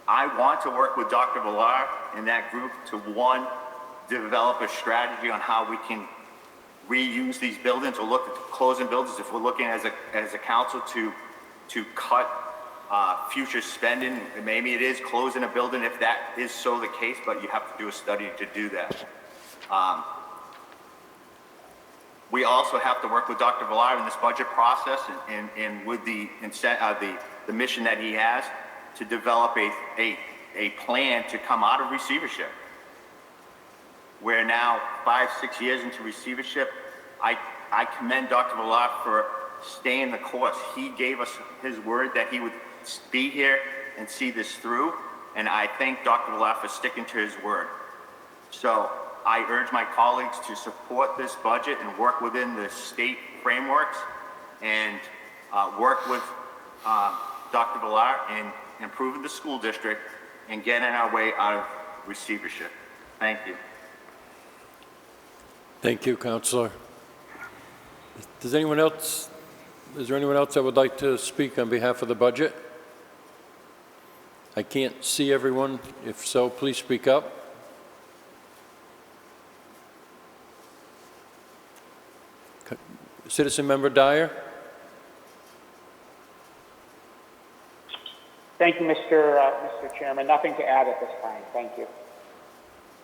I want to work with Dr. Villar and that group to, one, develop a strategy on how we can reuse these buildings or look at closing buildings if we're looking as a council to cut future spending. Maybe it is closing a building if that is so the case, but you have to do a study to do that. We also have to work with Dr. Villar in this budget process and with the mission that he has to develop a plan to come out of receivership. We're now 5-6 years into receivership. I commend Dr. Villar for staying the course. He gave us his word that he would be here and see this through, and I thank Dr. Villar for sticking to his word. So I urge my colleagues to support this budget and work within the state frameworks and work with Dr. Villar in improving the school district and getting our way out of receivership. Thank you. Thank you, Councilor. Is there anyone else that would like to speak on behalf of the budget? I can't see everyone. If so, please speak up. Citizen Member Dyer. Thank you, Mr. Chairman. Nothing to add at this time. Thank you.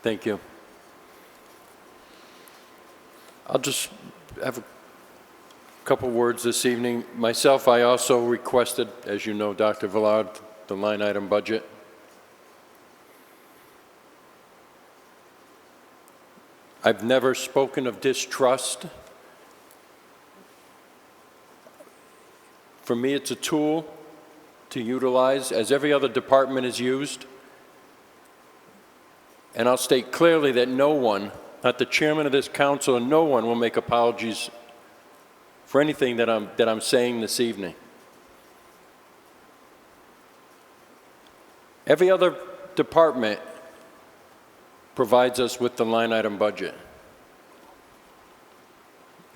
Thank you. I'll just have a couple words this evening. Myself, I also requested, as you know, Dr. Villard, the line item budget. I've never spoken of distrust. For me, it's a tool to utilize as every other department is used. And I'll state clearly that no one, not the chairman of this council, and no one will make apologies for anything that I'm saying this evening. Every other department provides us with the line item budget.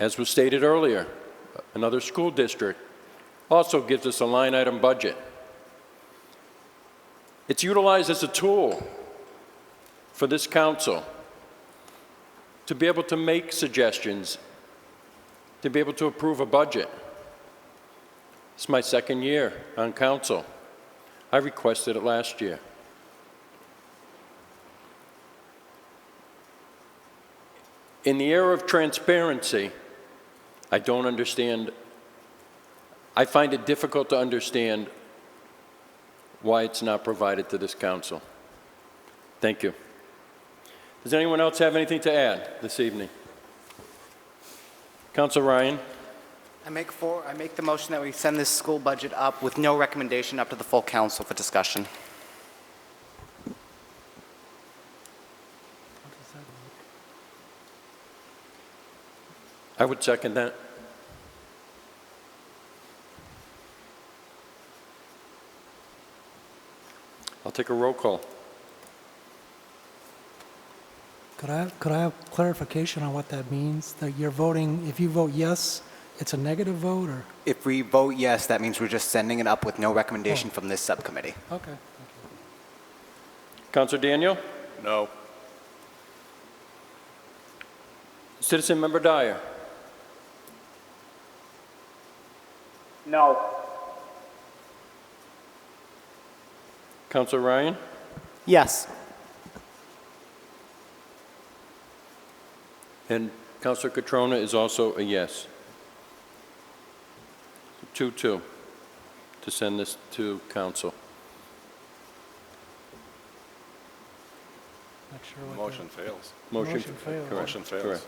As was stated earlier, another school district also gives us a line item budget. It's utilized as a tool for this council to be able to make suggestions, to be able to approve a budget. It's my second year on council. I requested it last year. In the era of transparency, I don't understand. I find it difficult to understand why it's not provided to this council. Thank you. Does anyone else have anything to add this evening? Councilor Ryan. I make the motion that we send this school budget up with no recommendation up to the full council for discussion. I would second that. I'll take a roll call. Could I have clarification on what that means? That you're voting, if you vote yes, it's a negative vote, or? If we vote yes, that means we're just sending it up with no recommendation from this subcommittee. Okay. Counselor Daniel? No. Citizen Member Dyer? No. Counselor Ryan? Yes. And Counselor Catrona is also a yes. 2-2 to send this to council. Not sure what Motion fails. Motion fails. correct, Motion fails. correct.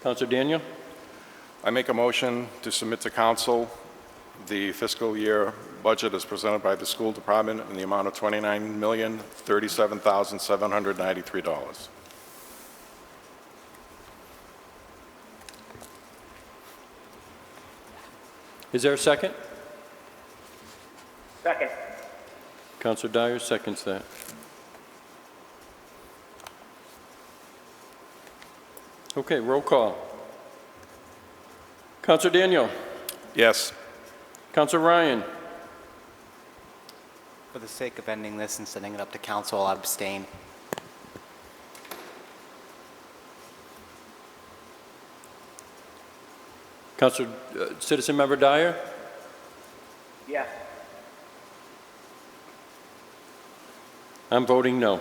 Counselor Daniel? I make a motion to submit to council the fiscal year budget as presented by the school department in the amount of $29,037,793. Is there a second? Second. Counselor Dyer seconds that. Okay, roll call. Counselor Daniel? Yes. Counselor Ryan? For the sake of ending this and sending it up to council, I'll abstain. Counselor, Citizen Member Dyer? Yes. I'm voting no.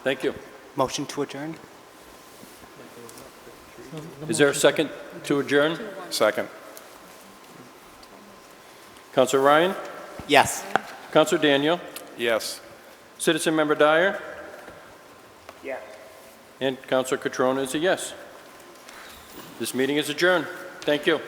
Thank you. Motion to adjourn? Is there a second to adjourn? Second. Counselor Ryan? Yes. Counselor Daniel? Yes. Citizen Member Dyer? Yes. And Counselor Catrona is a yes. This meeting is adjourned. Thank you.